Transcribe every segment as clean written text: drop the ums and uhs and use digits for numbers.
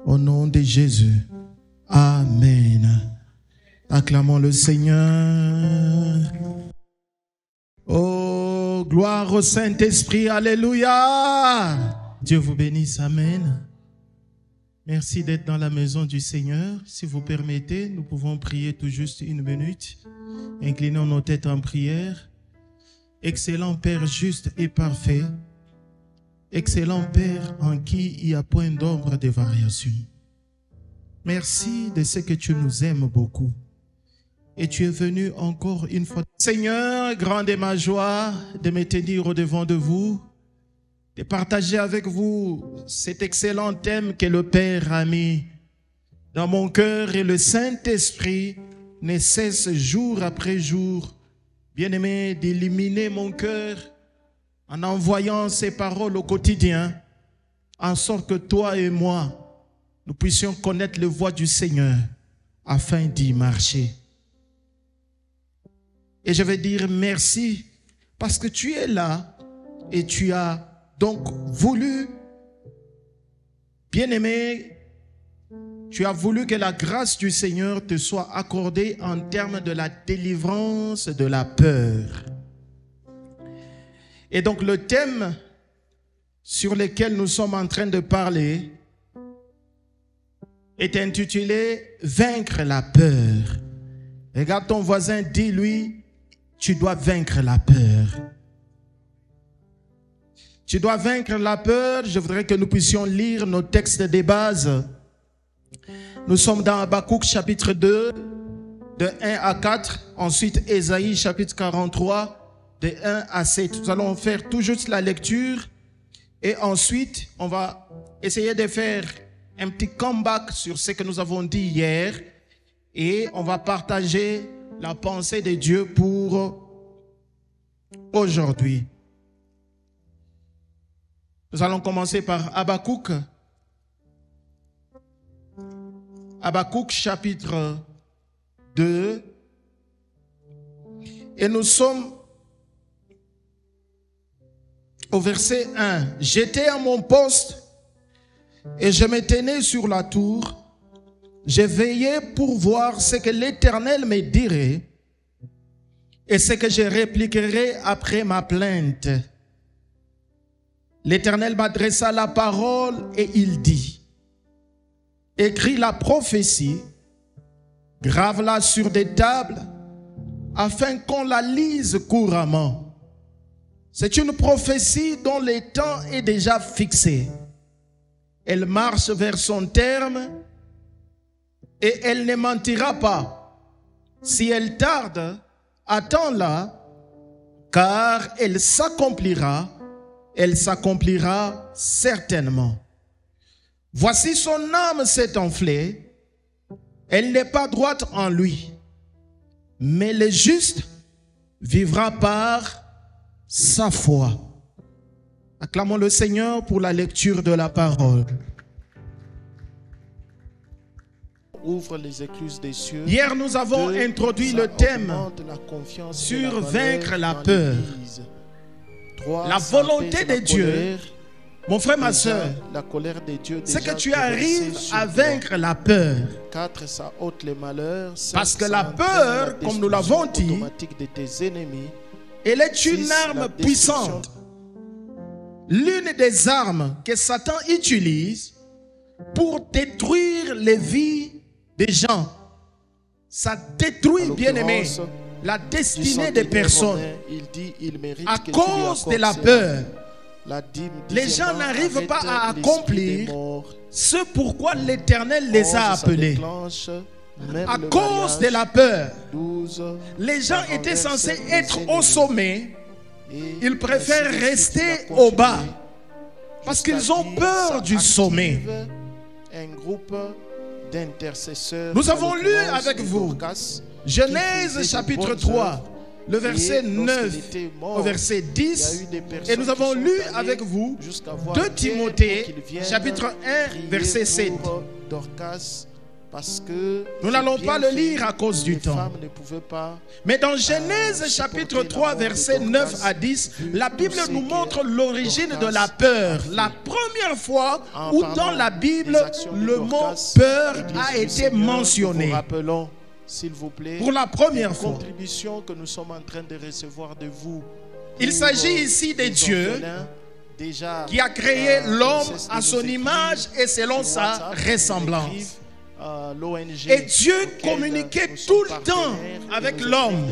Au nom de Jésus. Amen. Acclamons le Seigneur. Oh, gloire au Saint-Esprit. Alléluia. Dieu vous bénisse. Amen. Merci d'être dans la maison du Seigneur. Si vous permettez, nous pouvons prier tout juste une minute. Inclinons nos têtes en prière. Excellent Père juste et parfait. Excellent Père en qui il n'y a point d'ombre de variation. Merci de ce que tu nous aimes beaucoup. Et tu es venu encore une fois. Seigneur, grande est ma joie de me tenir au-devant de vous, de partager avec vous cet excellent thème que le Père a mis dans mon cœur et le Saint-Esprit ne cesse jour après jour, bien-aimé, d'illuminer mon cœur en envoyant ces paroles au quotidien, en sorte que toi et moi, nous puissions connaître la voix du Seigneur afin d'y marcher. Et je vais dire merci parce que tu es là et tu as donc voulu, bien-aimé, tu as voulu que la grâce du Seigneur te soit accordée en termes de la délivrance de la peur. Et donc le thème sur lequel nous sommes en train de parler est intitulé « Vaincre la peur ». Regarde ton voisin, dis-lui, tu dois vaincre la peur. Tu dois vaincre la peur. Je voudrais que nous puissions lire nos textes de base. Nous sommes dans Habakkuk chapitre 2, de 1 à 4. Ensuite, Ésaïe chapitre 43. De 1 à 7. Nous allons faire tout juste la lecture et ensuite on va essayer de faire un petit comeback sur ce que nous avons dit hier et on va partager la pensée de Dieu pour aujourd'hui. Nous allons commencer par Habakkuk. Habakkuk chapitre 2 et nous sommes au verset 1, « J'étais à mon poste et je me tenais sur la tour. Je veillais pour voir ce que l'Éternel me dirait et ce que je répliquerais après ma plainte. L'Éternel m'adressa la parole et il dit, « Écris la prophétie, grave-la sur des tables afin qu'on la lise couramment. » C'est une prophétie dont le temps est déjà fixé. Elle marche vers son terme et elle ne mentira pas. Si elle tarde, attends-la, car elle s'accomplira certainement. Voici son âme s'est enflée, elle n'est pas droite en lui, mais le juste vivra par sa foi. Acclamons le Seigneur pour la lecture de la parole. Ouvre les écluses des cieux. Hier, nous avons introduit le thème sur vaincre la peur. 3, la volonté de Dieu, mon frère, ma soeur, c'est que tu arrives à vaincre la peur. 4, ça ôte les malheurs. 5, parce que la peur, comme nous l'avons dit, elle est une arme puissante. L'une des armes que Satan utilise pour détruire les vies des gens. Ça détruit, bien-aimé, la destinée des personnes. À cause de la peur, les gens n'arrivent pas à accomplir ce pourquoi l'Éternel les a appelés. À cause de la peur, les gens étaient censés être au sommet. Ils préfèrent rester au bas parce qu'ils ont peur du sommet. Nous avons lu avec vous Genèse chapitre 3, le verset 9 au verset 10, et nous avons lu avec vous 2 Timothée chapitre 1 verset 7. Parce que Nous n'allons pas le lire à cause du les temps. femmes ne pouvaient pas. Mais dans Genèse chapitre 3, versets 9 à 10, la Bible nous montre l'origine de la peur. La première fois où dans la Bible, le mot peur a été mentionné. Nous vous rappelons, s'il vous plaît, Pour la première fois. contribution que nous sommes en train de recevoir de vous. Il s'agit ici de Dieu qui a créé l'homme à son image et selon sa ressemblance. Et Dieu communiquait tout le temps avec l'homme.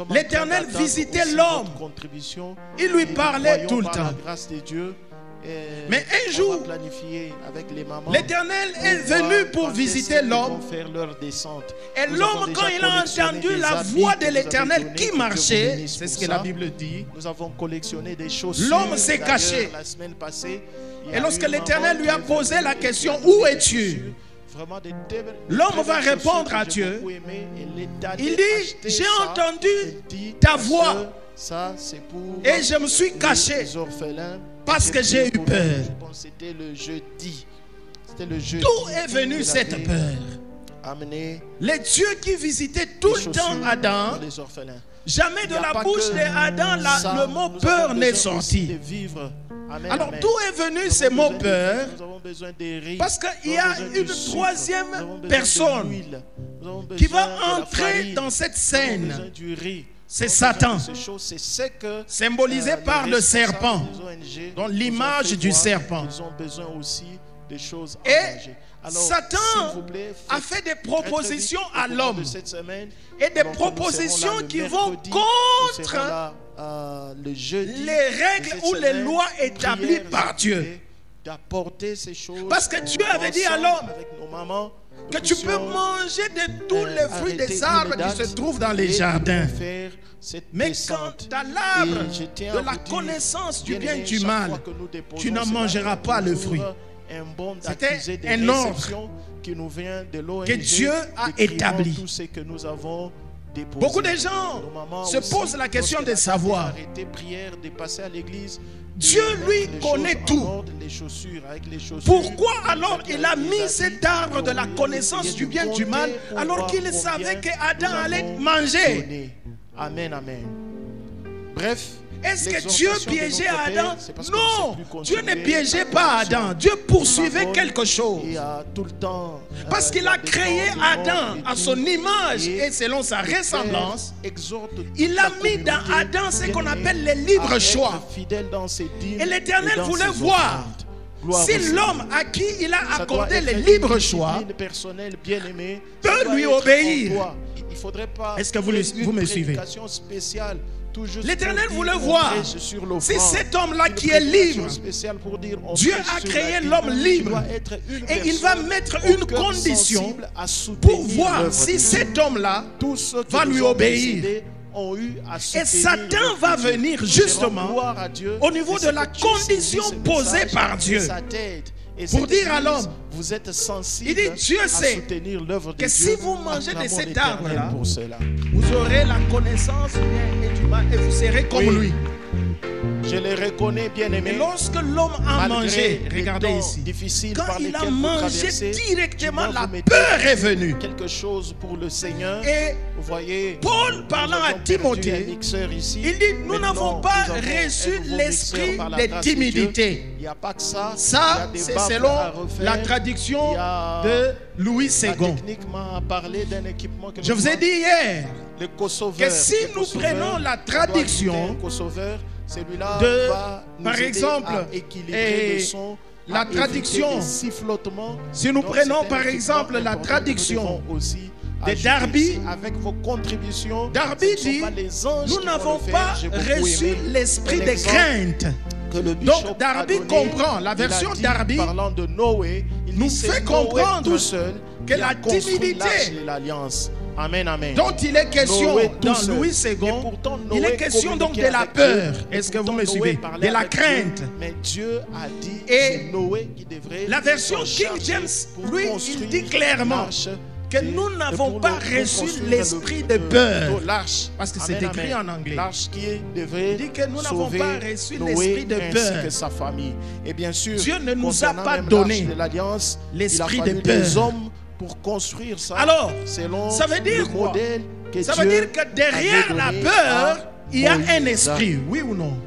L'Éternel visitait l'homme. Il lui parlait tout le temps. Mais un jour, l'Éternel est venu pour visiter l'homme. Et l'homme, quand il a entendu la voix de l'Éternel qui marchait, c'est ce que la Bible dit, l'homme s'est caché. Et lorsque l'Éternel lui a posé la question, où es-tu? L'homme va répondre à Dieu. Il dit, j'ai entendu ta voix et je me suis caché parce que j'ai eu peur. D'où est venue cette peur? Les dieux qui visitaient tout le temps Adam, jamais de la bouche d'Adam le mot peur n'est sorti. Alors d'où est venu ce mot peur? Parce qu'il y a une troisième personne qui va entrer dans cette scène. C'est Satan, symbolisé par le serpent, dans l'image du serpent. Et Satan a fait des propositions à l'homme, et des propositions qui vont contre les règles ou les lois établies par Dieu. Parce que Dieu avait dit à l'homme que tu peux manger de tous les fruits des arbres qui se trouvent dans les jardins. Mais quant à l'arbre de la connaissance du bien et du mal, tu n'en mangeras pas le fruit. C'était un ordre que Dieu a établi. Beaucoup de gens se posent la question de savoir. Dieu lui connaît tout. Pourquoi alors il a mis cet arbre de la connaissance du bien et du mal alors qu'il savait qu'Adam allait manger? Amen, amen. Bref. Est-ce que Dieu piégeait Adam? Non, Dieu ne piégeait pas Adam. Dieu poursuivait quelque chose. Parce qu'il a créé Adam à son image et selon sa ressemblance. Il a mis dans Adam ce qu'on appelle le libre choix. Et l'Éternel voulait voir si l'homme à qui il a accordé le libre choix peut lui obéir. Est-ce que vous me suivez? L'Éternel voulait voir si cet homme-là qui est libre, Dieu a créé l'homme libre et il va mettre une condition pour voir si cet homme-là va lui obéir. Et Satan va venir justement au niveau de la condition posée par Dieu. Pour dire à l'homme, il dit, Dieu sait que si vous mangez de cet arbre-là, vous aurez la connaissance du bien et du mal et vous serez comme lui. Je les reconnais, bien aimés. Et lorsque l'homme a mangé, regardez ici, quand il a mangé directement, la peur est venue. Quelque chose pour le Seigneur. Et vous voyez, Paul parlant à Timothée, il dit, nous n'avons pas reçu l'esprit de timidité. Il n'y a pas que ça. Ça, c'est selon la traduction de Louis II. Je vous ai dit hier que si nous prenons la traduction de, par exemple, la traduction, si nous prenons par exemple la traduction de Darby, Darby dit, nous n'avons pas reçu l'esprit de crainte. Donc Darby comprend, la version Darby nous fait comprendre que la timidité Amen, amen, dont il est question dans Louis II, il est question donc de la peur. Est-ce que vous me suivez? De la crainte. Mais Dieu a dit et Noé qui devrait la version King James, lui, il dit clairement que nous n'avons pas reçu l'esprit de peur. Parce que c'est Amen, écrit amen. en anglais. L'arche qui devait Il dit que nous n'avons sauver pas reçu Noé l'esprit de ainsi peur. que sa famille. Et bien sûr, Dieu ne nous a concernant pas même donné l'arche de l'alliance, l'esprit il a de fallu peur. des hommes pour construire ça. Alors, selon ça veut dire le quoi? modèle que Ça Dieu veut dire que derrière avait la donné peur, à il y a Moïse. un esprit, oui ou non?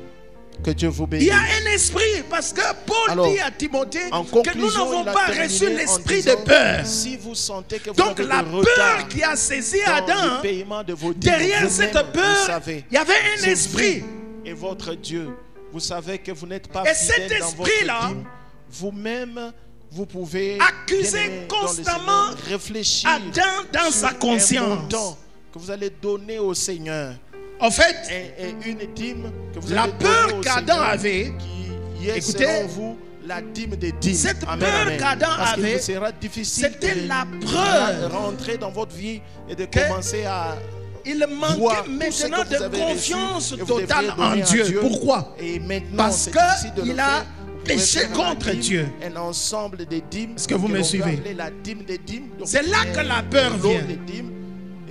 Que Dieu vous Il bénisse. y a un esprit parce que Paul Alors, dit à Timothée en que nous conclusion, n'avons il a pas terminé reçu en l'esprit disant, de peur. si vous sentez que vous Donc avez la du retard peur qui a saisi dans Adam, le paiement de vos dîmes, derrière vous-même, cette vous peur, savez, il y avait un c'est esprit. vous et votre Dieu. Vous savez que vous n'êtes pas Et fidèle cet dans votre esprit-là, dîme. Vous-même, vous pouvez accuser bien-aimé dans le constamment Seigneur, réfléchir Adam dans sur sa conscience. un montant que vous allez donner au Seigneur. En fait, Et une dîme que vous la allez peur donner au qu'Adam Seigneur, avait, qui est écoutez, selon vous la dîme des dîmes. cette Amen, peur amen. qu'Adam Parce qu'il avait, vous sera difficile c'était de la preuve rentrer dans votre vie et de que commencer à il voir manquait tout ce maintenant que vous de avez confiance reçu et vous totale devriez en donner à Dieu. Pourquoi? Et maintenant, Parce c'est difficile de le qu'il a faire. Vous pouvez péché faire la contre dîme, Dieu. Un ensemble de dîmes. Est-ce que vous me l'on peut suivez? appeler la dîme des dîmes. Donc, C'est là que la peur un lot vient. de dîmes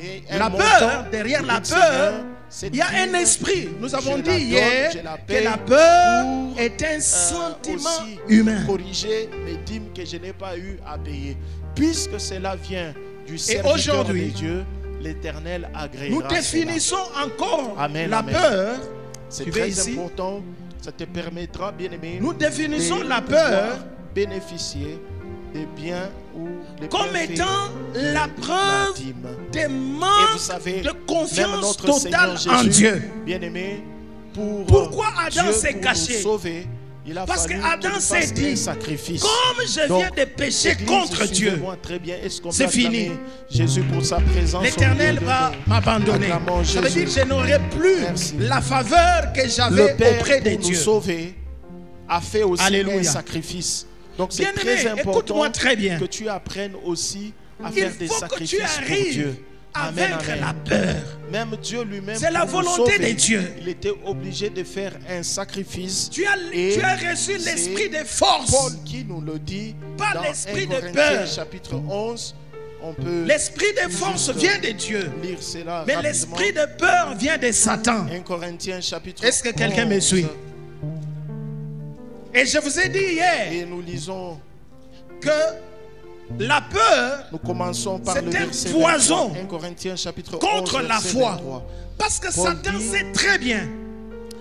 et un La montant peur, derrière qui la dit, peur, Seigneur, cette il y a un dîme, esprit. Nous avons je dit la donne, hier je la que paie la peur pour, est un sentiment aussi humain. corriger mes dîmes que je n'ai pas eu à payer. Puisque cela vient du serviteur aujourd'hui, de Dieu, l'Éternel agréera Nous cela. définissons encore Amen, la amen. peur. C'est Tu très veux ici? important. Ça te permettra, bien aimé, Nous définissons de la peur pouvoir bénéficier des biens ou des comme bienfaits étant de la preuve dîme. des Et vous manques savez, de même confiance notre totale Seigneur en Jésus, Dieu. bien aimé, pour Pourquoi Adam Dieu, s'est pour caché? nous sauver, il a Parce fallu que Adam qu'il s'est fasse dit, un sacrifice. comme je Donc, viens de pécher Église, contre Dieu, suivez-moi très bien. Est-ce qu'on c'est peut acclamer fini. Jésus pour sa présence. l'Éternel au milieu va de nous? m'abandonner. Acclamons Ça veut Jésus. dire que je n'aurai plus Merci. la faveur que Le j'avais Père, auprès de pour nous Dieu. sauver, a fait aussi Alléluia. un sacrifice. Donc c'est Bien-aimé, très important écoute-moi très bien. que tu apprennes aussi à Il faire des faut que tu sacrifices pour arrives Dieu. à Amen, vaincre amen. la peur. Même Dieu lui-même, C'est la pour nous volonté sauver, de Dieu. il était obligé de faire un sacrifice. Tu Et as reçu l'esprit c'est de force. Paul qui nous le dit Pas dans l'esprit 1 de Corinthiens peur. chapitre 11. On peut L'esprit de force juste vient de Dieu. lire cela Mais rapidement. l'esprit de peur vient de Satan. 1 Corinthiens chapitre Est-ce que quelqu'un me 11. suit? Et je vous ai dit hier Et nous lisons, que la peur, nous commençons par c'est le un verset poison 23, 1 Corinthiens chapitre contre 11, la verset foi. 23. Parce que Paul Satan dit, sait très bien,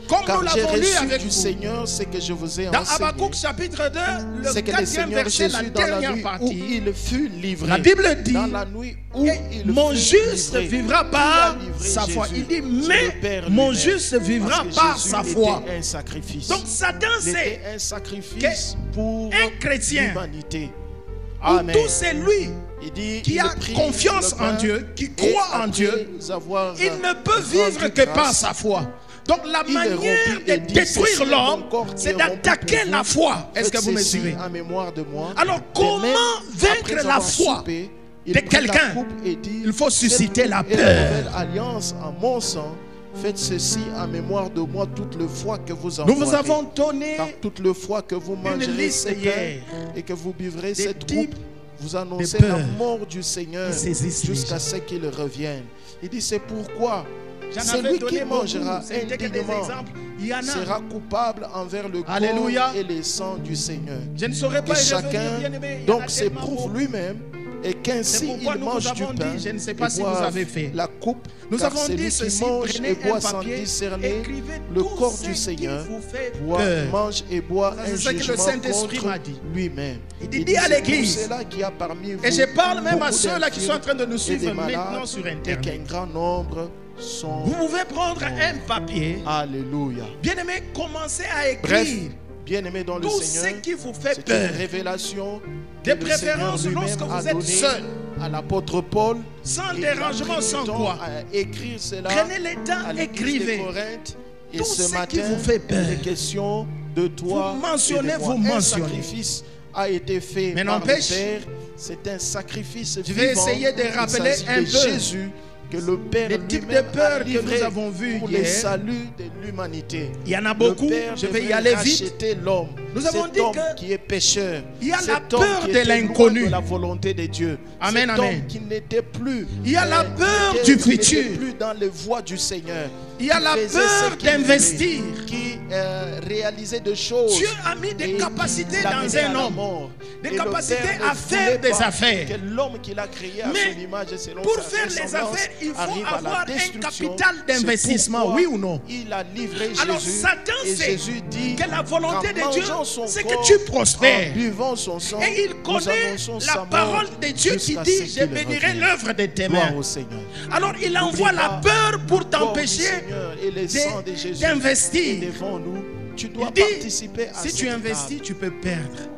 comme Car nous j'ai l'avons lu reçu avec du vous, Seigneur ce que je vous ai dans enseigné. Habakkuk chapitre 2, le C'est que le 4e Seigneur verset, la Jésus, dans la dernière nuit où partie, il fut livré, la Bible dit, dans la nuit où il mon fut juste livré, vivra qui par a livré sa foi. Jésus? Il dit, C'est mais le Père mon lui-même. juste vivra Parce que par Jésus sa était foi. un sacrifice. Donc Satan Il était sait un sacrifice pour un chrétien, l'humanité. où Amen. tout c'est lui Il dit, qui il a prit confiance le pain en Dieu, qui et croit en après Dieu, avoir il ne peut rendu vivre que grâce, par sa foi. Donc la il manière rompit de et dit, détruire ceci est l'homme, mon corps qui c'est est rompu d'attaquer pour vous. la foi. Est-ce que Faites vous me ceci suivez? en mémoire de moi. Alors De comment même, vaincre après la avoir foi soupé, il de prit la quelqu'un? coupe et dit, Il faut susciter la Cette est peur. nouvelle alliance en mon sang. Faites ceci en mémoire de moi toute le fois que vous en Nous vous boirez. avons donné Car toute le fois que vous mangerez liste ce pain hier et que vous buvrez des cette types coupe, vous annoncez de la peur mort du Seigneur qui saisissent les jusqu'à gens. ce qu'il revienne. Il dit, c'est pourquoi J'en avais celui qui donné beaucoup, mangera c'était que des indignement exemples. Il y en a. sera coupable envers le Alléluia. corps et les sangs du Seigneur. Je ne saurais pas Que y revenir, chacun bien-aimé. Il y en a donc tellement s'éprouve beaucoup. lui-même et qu'ainsi C'est pourquoi il nous mange vous du avons pain dit, je ne sais pas et si vous boive avez fait. la coupe. Nous car avons celui dit qui ceci, mange prenez et boit un sans papier, discerner écrivez le tout corps ce du qui Seigneur, vous fait boit, peur. mange et boit C'est un ce que le jugement Saint-Esprit contre m'a dit. lui-même. Il dit à c'est l'église, pour cela qu'il y a parmi vous et je parle même à beaucoup ceux-là qui sont en train de nous d'infirmes et suivre des malades, maintenant sur et Internet. qu'un grand nombre sont... Vous pouvez prendre un papier. Alléluia. Bien-aimé, commencez à Bref, écrire bien-aimé dans le tout ce Seigneur, qui vous fait c'est peur. une révélation De que le Seigneur préférence lui-même lorsque a vous êtes donnée seul, à l'apôtre Paul. sans Et il a dérangement, pris sans le temps quoi. à écrire cela Prenez le temps, à l'église écrivez. de Corinthe. Et Tout ce ce matin, qui vous fait peur. il est question de toi. Vous mentionnez, et de moi. vous mentionnez. Un sacrifice a été fait Mais par le n'empêche, Père. C'est un sacrifice je vais vivant. essayer de Il rappeler s'agit un de peu Jésus que le Père les types de lui-même peurs a que livrées nous avons vus pour hier, le salut de l'humanité. il y en a Le beaucoup, Père je vais y devrait aller vite. racheter l'homme. Nous avons Cet dit homme que qui est pécheur. il y a Cet la homme peur qui de était loin l'inconnu. de la volonté de Dieu. Amen, Cet amen. homme qui n'était plus. Il y a la peur qui du n'était futur. plus dans les voies du Seigneur. Il y a Qui la faisait peur ce qu'il d'investir. voulait, qui réalisait des choses. Dieu a mis des et capacités l'amenait dans à un la homme. mort. Des Et le capacités Père à ne faire voulait des pas affaires. que l'homme qu'il a créé à Mais son image et selon pour sa faire les ressemblance affaires, il faut arrive à la avoir un destruction. capital C'est d'investissement, pourquoi oui ou non? Il a livré Alors Jésus. Satan Et sait Jésus dit que la volonté qu'en de Dieu, mangeant son c'est corps, que tu prospères. en buvant son sang, Et il nous connaît annonçons la sa mort parole de Dieu qui jusqu'à dit: ce je qu'il bénirai revienne. l'œuvre de tes Gloire mains. au Seigneur. Alors il envoie la peur pour t'empêcher Et le sang de Jésus d'investir. est devant nous. Tu dois Il dit, participer à si cette tu table. investis, tu peux perdre.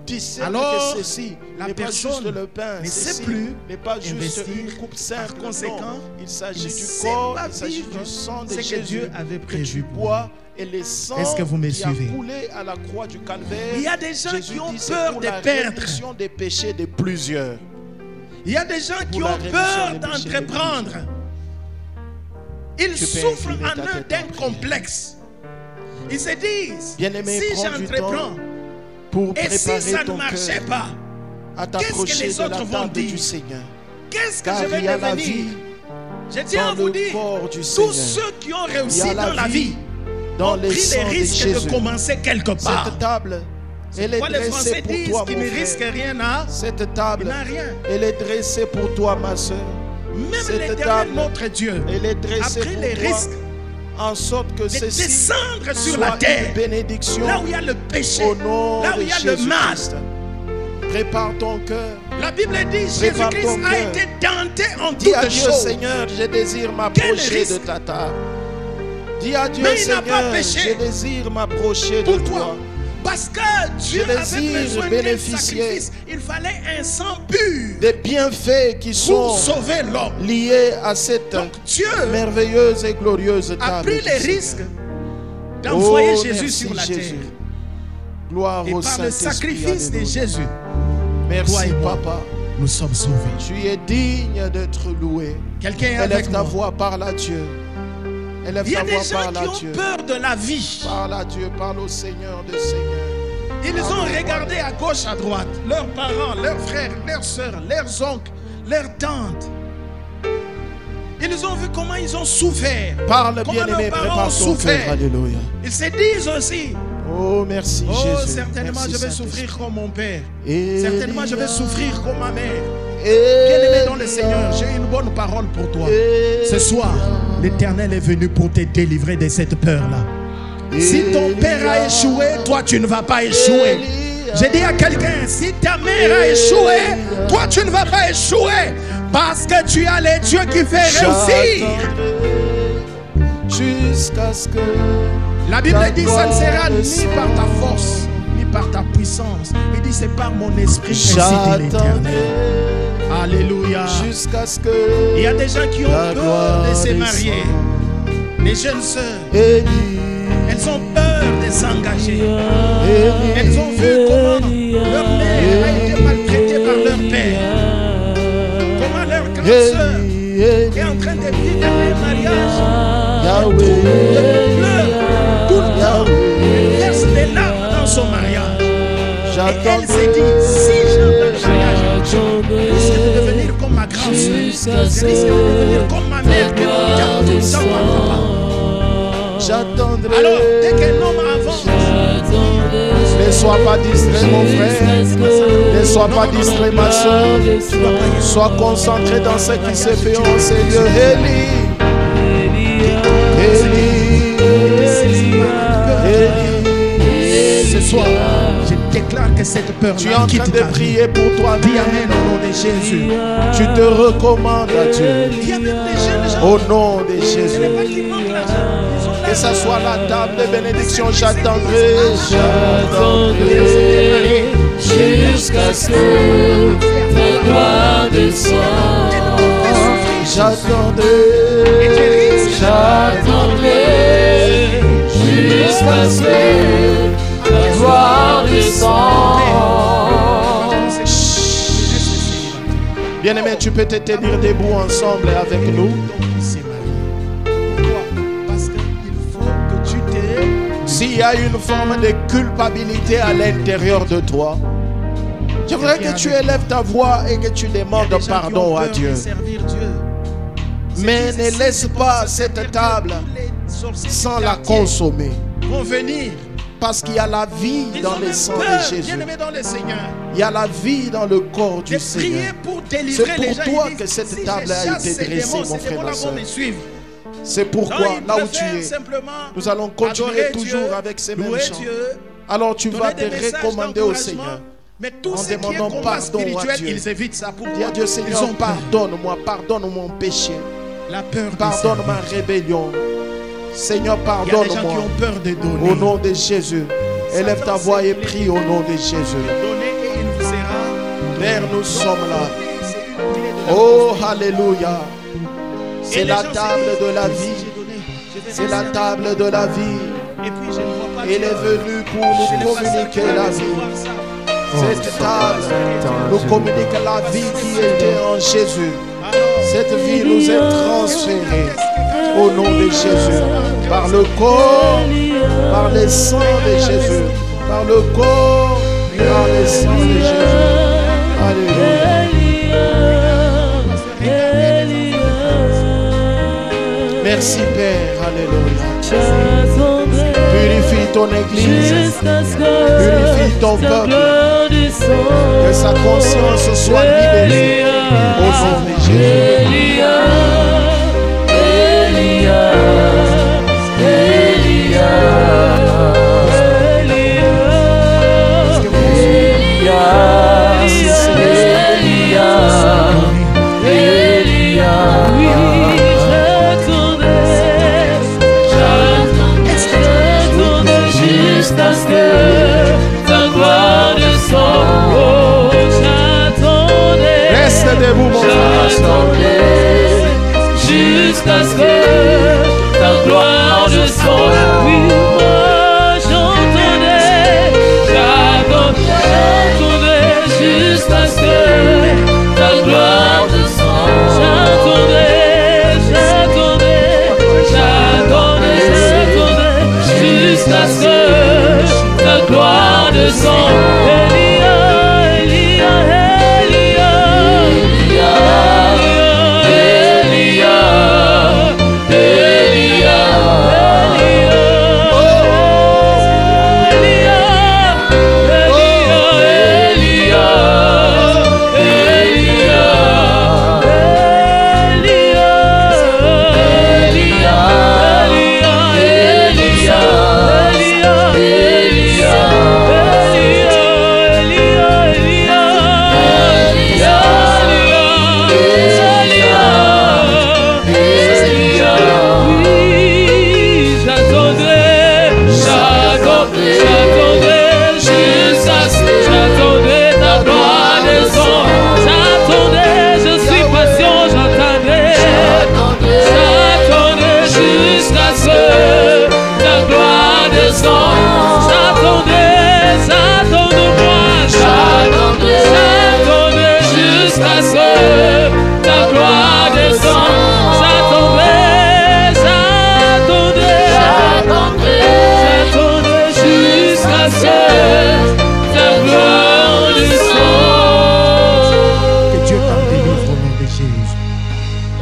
Discerne Alors, que ceci la n'est pas juste personne le pain, ne ceci sait plus n'est pas juste investir. une coupe simple. Par conséquent, non. Il il s'agit ne du sait corps, pas il s'agit vivre du sang de ce que Jésus Dieu avait que prévu tu pour bois et le sang Est-ce que vous me qui a suivez? coulé à la croix du Calvaire. Il y a des gens Jésus qui ont dit, c'est peur pour de la perdre. rémission des péchés de plusieurs. Il y a des gens qui Pour la ont rémission peur des péchés des d'entreprendre. Ils Tu peux souffrent incliner en ta eux tête d'un en prière. complexe. Ils se disent: Bien-aimé, si prends du j'entreprends temps pour et si préparer ça ne ton marchait cœur pas, à qu'est-ce que t'approcher les de la autres vont table dire? du Seigneur. qu'est-ce que Car je vais il y a la devenir? vie Je tiens à dans vous le dire, corps du tous Seigneur. ceux qui ont Il y réussi a dans la vie dans ont les pris les sangs de risques Jésus. de commencer quelque part. Cette table, elle est Pourquoi les dressée Français pour disent toi, qu'ils mon ne risquent frère. rien à, Cette ils table, n'ont rien. elle est dressée pour toi, ma soeur. Même Cette l'Éternel, table, notre Dieu, elle est a dressée pris pour les toi, risques en sorte que de ceci descendre sur soit la terre, une bénédiction là où il y a le péché, au nom là où de il y a le mal. Jésus-Christ. Prépare ton cœur. La Bible dit: Prépare Jésus-Christ ton a cœur. été tenté en Dis à toutes Dieu, choses. Seigneur, je désire Quel m'approcher risque? de ta table. Dis à Dieu, Mais il n'a pas Seigneur, péché. je désire m'approcher de Pourquoi? toi. Parce que Dieu Je avait désire besoin d'un bénéficier sacrifice. Il fallait un sang pur Des bienfaits qui pour sont sauver l'homme. liés à cette Donc Dieu merveilleuse et glorieuse a table. pris du les Seigneur. risques d'envoyer Oh, Jésus merci, sur la Jésus. terre. Gloire Et au par le Saint-Esprit. sacrifice de Alléluia. Jésus, Merci, toi et moi, Papa. nous sommes sauvés. Tu es digne d'être loué. Quelqu'un est Élève avec ta moi. voix, parle à Dieu. Élève Il y a ta des voix, gens parle qui à ont Dieu. peur de la vie. Parle à Dieu, parle au Seigneur de Seigneur. Ils ont regardé à gauche, à droite, leurs parents, leurs frères, leurs soeurs, leurs oncles, leurs tantes. Ils ont vu comment ils ont souffert. Parle, Comment bien-aimé, leurs parents prépare ont ton souffert. cœur. Alléluia. Ils se disent aussi: Oh, merci, oh, Jésus. certainement Merci, je vais Saint-Esprit. souffrir comme mon père. Élia. Certainement je vais souffrir comme ma mère. Bien-aimé dans le Seigneur, j'ai une bonne parole pour toi. Ce soir, l'Éternel est venu pour te délivrer de cette peur-là. Si ton père a échoué, toi tu ne vas pas échouer. J'ai dit à quelqu'un: si ta mère a échoué, toi tu ne vas pas échouer. Parce que tu as les dieux qui font réussir. Jusqu'à ce que La Bible dit: ça ne sera ni par ta force, ni par ta puissance. Il dit: c'est par mon esprit, ainsi dit l'Éternel. Alléluia. Jusqu'à ce que Il y a des gens qui ont la peur gloire de se descende. marier. Les jeunes sœurs, Élie, elles ont peur de s'engager. Elles ont vu comment leur mère a été maltraitée par leur père. Comment leur grande sœur est en train de vivre un mariage. Yahweh, Elle pleure tout le temps. Yahweh, Elle verse des larmes dans son mariage. Et j'attends. elle s'est dit: si j'entends le mariage, je risque de devenir comme ma grande sœur. Je risque de devenir comme ma mère qui me garde tout le temps par papa. J'attendrai. Alors, dès qu'un homme avance, Ne sois pas distrait, mon frère. Ne sois pas distrait, ma soeur. Sois concentré dans ce qui se fait en ces lieux. Élie, ce soir, je déclare que cette peur tu es en train de prier pour toi. Dis amen au nom de Jésus. Tu te recommandes à Dieu. Il y a même des jeunes gens. Au nom de Ce Jésus. n'est pas qu'ils manquent l'argent. Ils ont Que ça l'argent. soit la table de bénédiction, j'attendrai. Jusqu'à ce que ta gloire descende. J'attendrai. J'attendrai jusqu'à ce que ta gloire descende. Bien-aimé, tu peux te tenir debout ensemble avec nous. Pourquoi? Parce qu'il faut que tu t'aies. S'il y a une forme de culpabilité à l'intérieur de toi, je voudrais que tu élèves ta voix et que tu demandes pardon à Dieu. Mais ne laisse pas cette table sans la consommer. Vont venir. Parce qu'il y a la vie dans le sang de Jésus. Il y a la vie dans le corps du Seigneur. C'est pour toi que cette table a été dressée, mon frère, ma soeur. C'est pourquoi, là où tu es, nous allons continuer toujours avec ces mêmes chants. Alors tu vas te recommander au Seigneur. Mais tout ce qui est combat spirituel, ils évitent ça. Pourquoi? Dis à Dieu, Seigneur, pardonne-moi, pardonne mon péché. La peur, pardonne ma rébellion. Seigneur, pardonne-moi. Au nom de Jésus. Élève ta voix et prie au nom de Jésus. Père, nous sommes là. Oh, alléluia. C'est la table de la vie. C'est la table de la vie. Il est venu pour nous communiquer la vie. Cette table nous communique la vie qui était en Jésus. Cette vie nous est transférée au nom de Jésus. Par le corps, par le sang de Jésus. Par le corps, par le sang de Jésus. Alléluia. Merci Père. Alléluia. Purifie ton église. Purifie ton peuple. Que sa conscience soit libérée. Au nom de Jésus. Jusqu'à ce que ta gloire descende. Oui, moi j'entendais, jusqu'à ce que ta gloire descende. J'attendais, jusqu'à ce que ta gloire descende.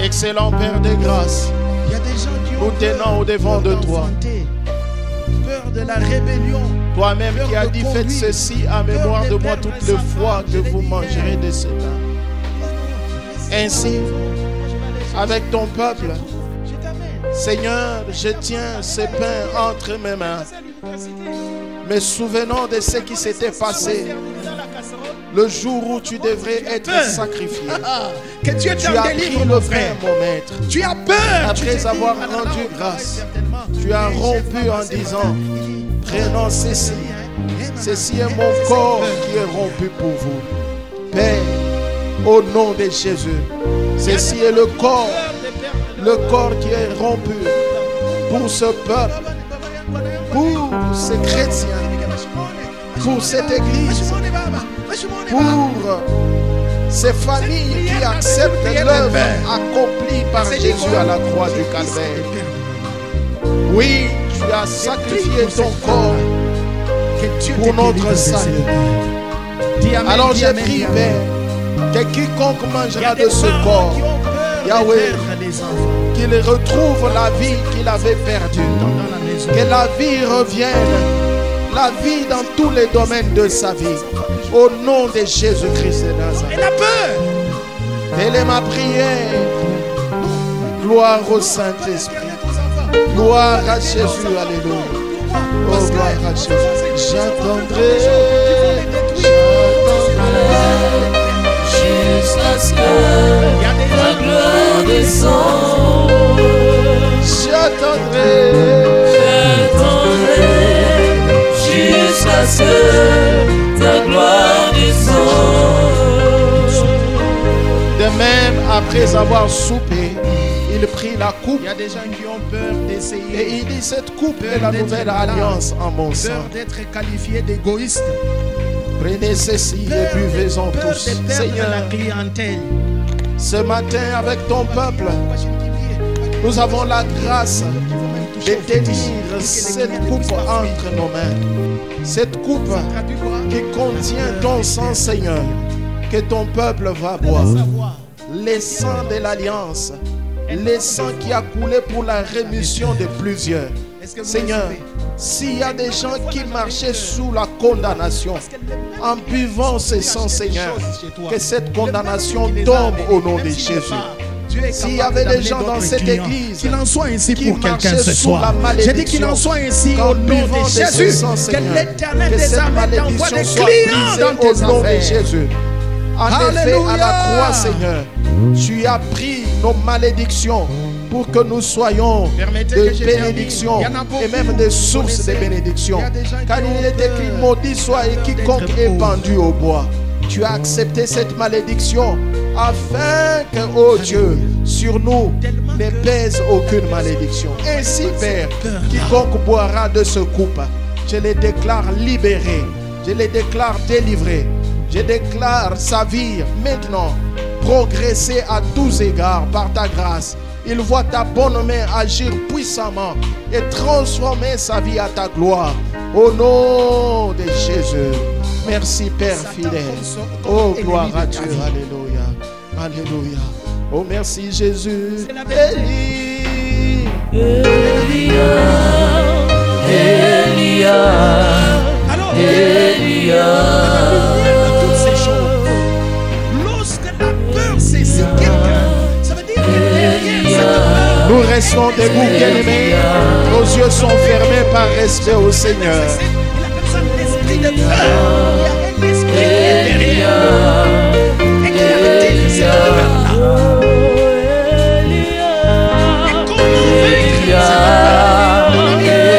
Excellent Père de grâce, il y a des gens qui ont nous tenons au devant de toi. Peur de la rébellion. Toi-même qui as dit faites ceci à mémoire de moi toutes les fois que vous mangerez de ce pain. Ainsi, avec ton peuple, Seigneur, je tiens ce pain entre mes mains, me souvenant de ce qui s'était passé le jour où tu devrais être sacrifié. Que Dieu tu as pris le pain, mon maître. Tu as peur. Après avoir rendu grâce, tu as rompu en disant, prenons ceci. Ceci est mon corps qui est rompu pour vous. Père, au nom de Jésus, ceci est le corps qui est rompu pour ce peuple, pour ces chrétiens, pour cette église, pour Ces familles qui acceptent l'œuvre accomplie par Jésus à la croix du Calvaire. Oui, tu as sacrifié ton corps pour notre salut. Alors j'ai pris, Père, que quiconque mangera de ce corps, Yahweh, qu'il retrouve la vie qu'il avait perdue. Que la vie revienne, la vie dans tous les domaines de sa vie. Au nom de Jésus-Christ de Nazareth. Et la peur. Telle est ma prière. Gloire au Saint-Esprit. Gloire à Jésus. Alléluia. Oh, gloire à Jésus. J'attendrai. Jusqu'à ce que la gloire descende. J'attendrai. Jusqu'à ce que ta gloire descende. De même, après avoir soupé, il prit la coupe. Il y a des gens qui ont peur d'essayer. Et il dit, cette coupe est la nouvelle alliance en mon sang. Peur d'être qualifié d'égoïste. Prenez ceci et buvez-en tous. Seigneur, la clientèle. ce matin avec ton peuple, nous avons la grâce de tenir cette coupe entre nos mains. Cette coupe qui contient ton sang, Seigneur, que ton peuple va boire. Les sangs de l'alliance, les sangs qui a coulé pour la rémission de plusieurs. Seigneur, s'il y a des gens qui marchaient sous la condamnation, en buvant ce sang, Seigneur, que cette condamnation tombe au nom de Jésus. S'il y avait des gens dans cette église, qu'il en soit ainsi qui pour quelqu'un ce marchaient sous soir. la J'ai dit qu'il en soit ainsi au nom de Jésus. Que l'Éternel des armées t'envoie des clients dans tes au nom de affaires. Jésus. En effet, à la croix, Seigneur, tu as pris nos malédictions pour que nous soyons de bénédictions et même des sources de bénédictions. Car il est écrit, maudit soit et quiconque est pendu au bois. Tu as accepté cette malédiction afin que, oh Dieu, sur nous ne pèse aucune malédiction. Ainsi, Père, quiconque boira de ce coupe, je les déclare libérés, je les déclare délivrés, je déclare sa vie maintenant progresser à tous égards par ta grâce. Il voit ta bonne main agir puissamment et transformer sa vie à ta gloire. Au nom de Jésus. Merci Père fidèle. Oh, gloire à Dieu. Alléluia. Alléluia. Oh, merci Jésus. Élie. Elia, Elia, Alors, Elia. toutes ces choses. Lorsque la peur saisit quelqu'un, ça veut dire que derrière cette peur, Nous restons debout, bien-aimés. Nos yeux sont fermés par respect au Seigneur. la personne, l'esprit de peur, il y a un esprit qui est derrière. Et qui active cette peur-là. Et comment vaincre cette peur? Mon ami,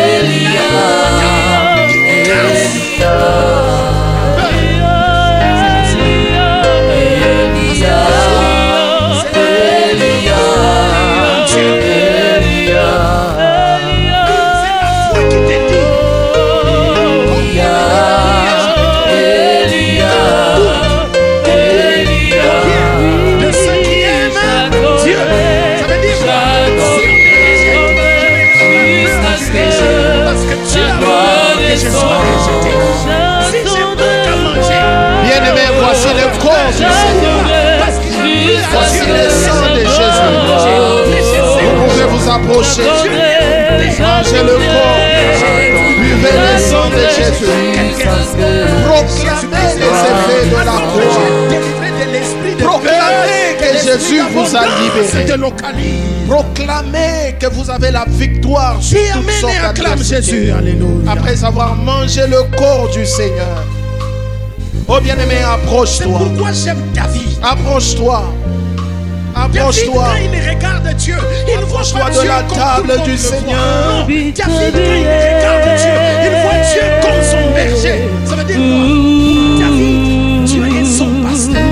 approchez, mangez le corps, buvez le sang de Jésus, proclamez les effets de la croix, proclamez que Jésus vous a libéré, proclamez que vous avez la victoire sur toutes sortes d'adversités. Après avoir mangé le corps du Seigneur. Oh bien-aimé, approche-toi. Pourquoi j'aime David? Approche-toi. Approche-toi. David, quand il regarde Dieu, il voit pas de Dieu la comme table tout le monde du le voit. Seigneur. Non, David, quand il regarde Dieu, il voit Dieu comme son berger. Ça veut dire quoi? David, Dieu est son pasteur.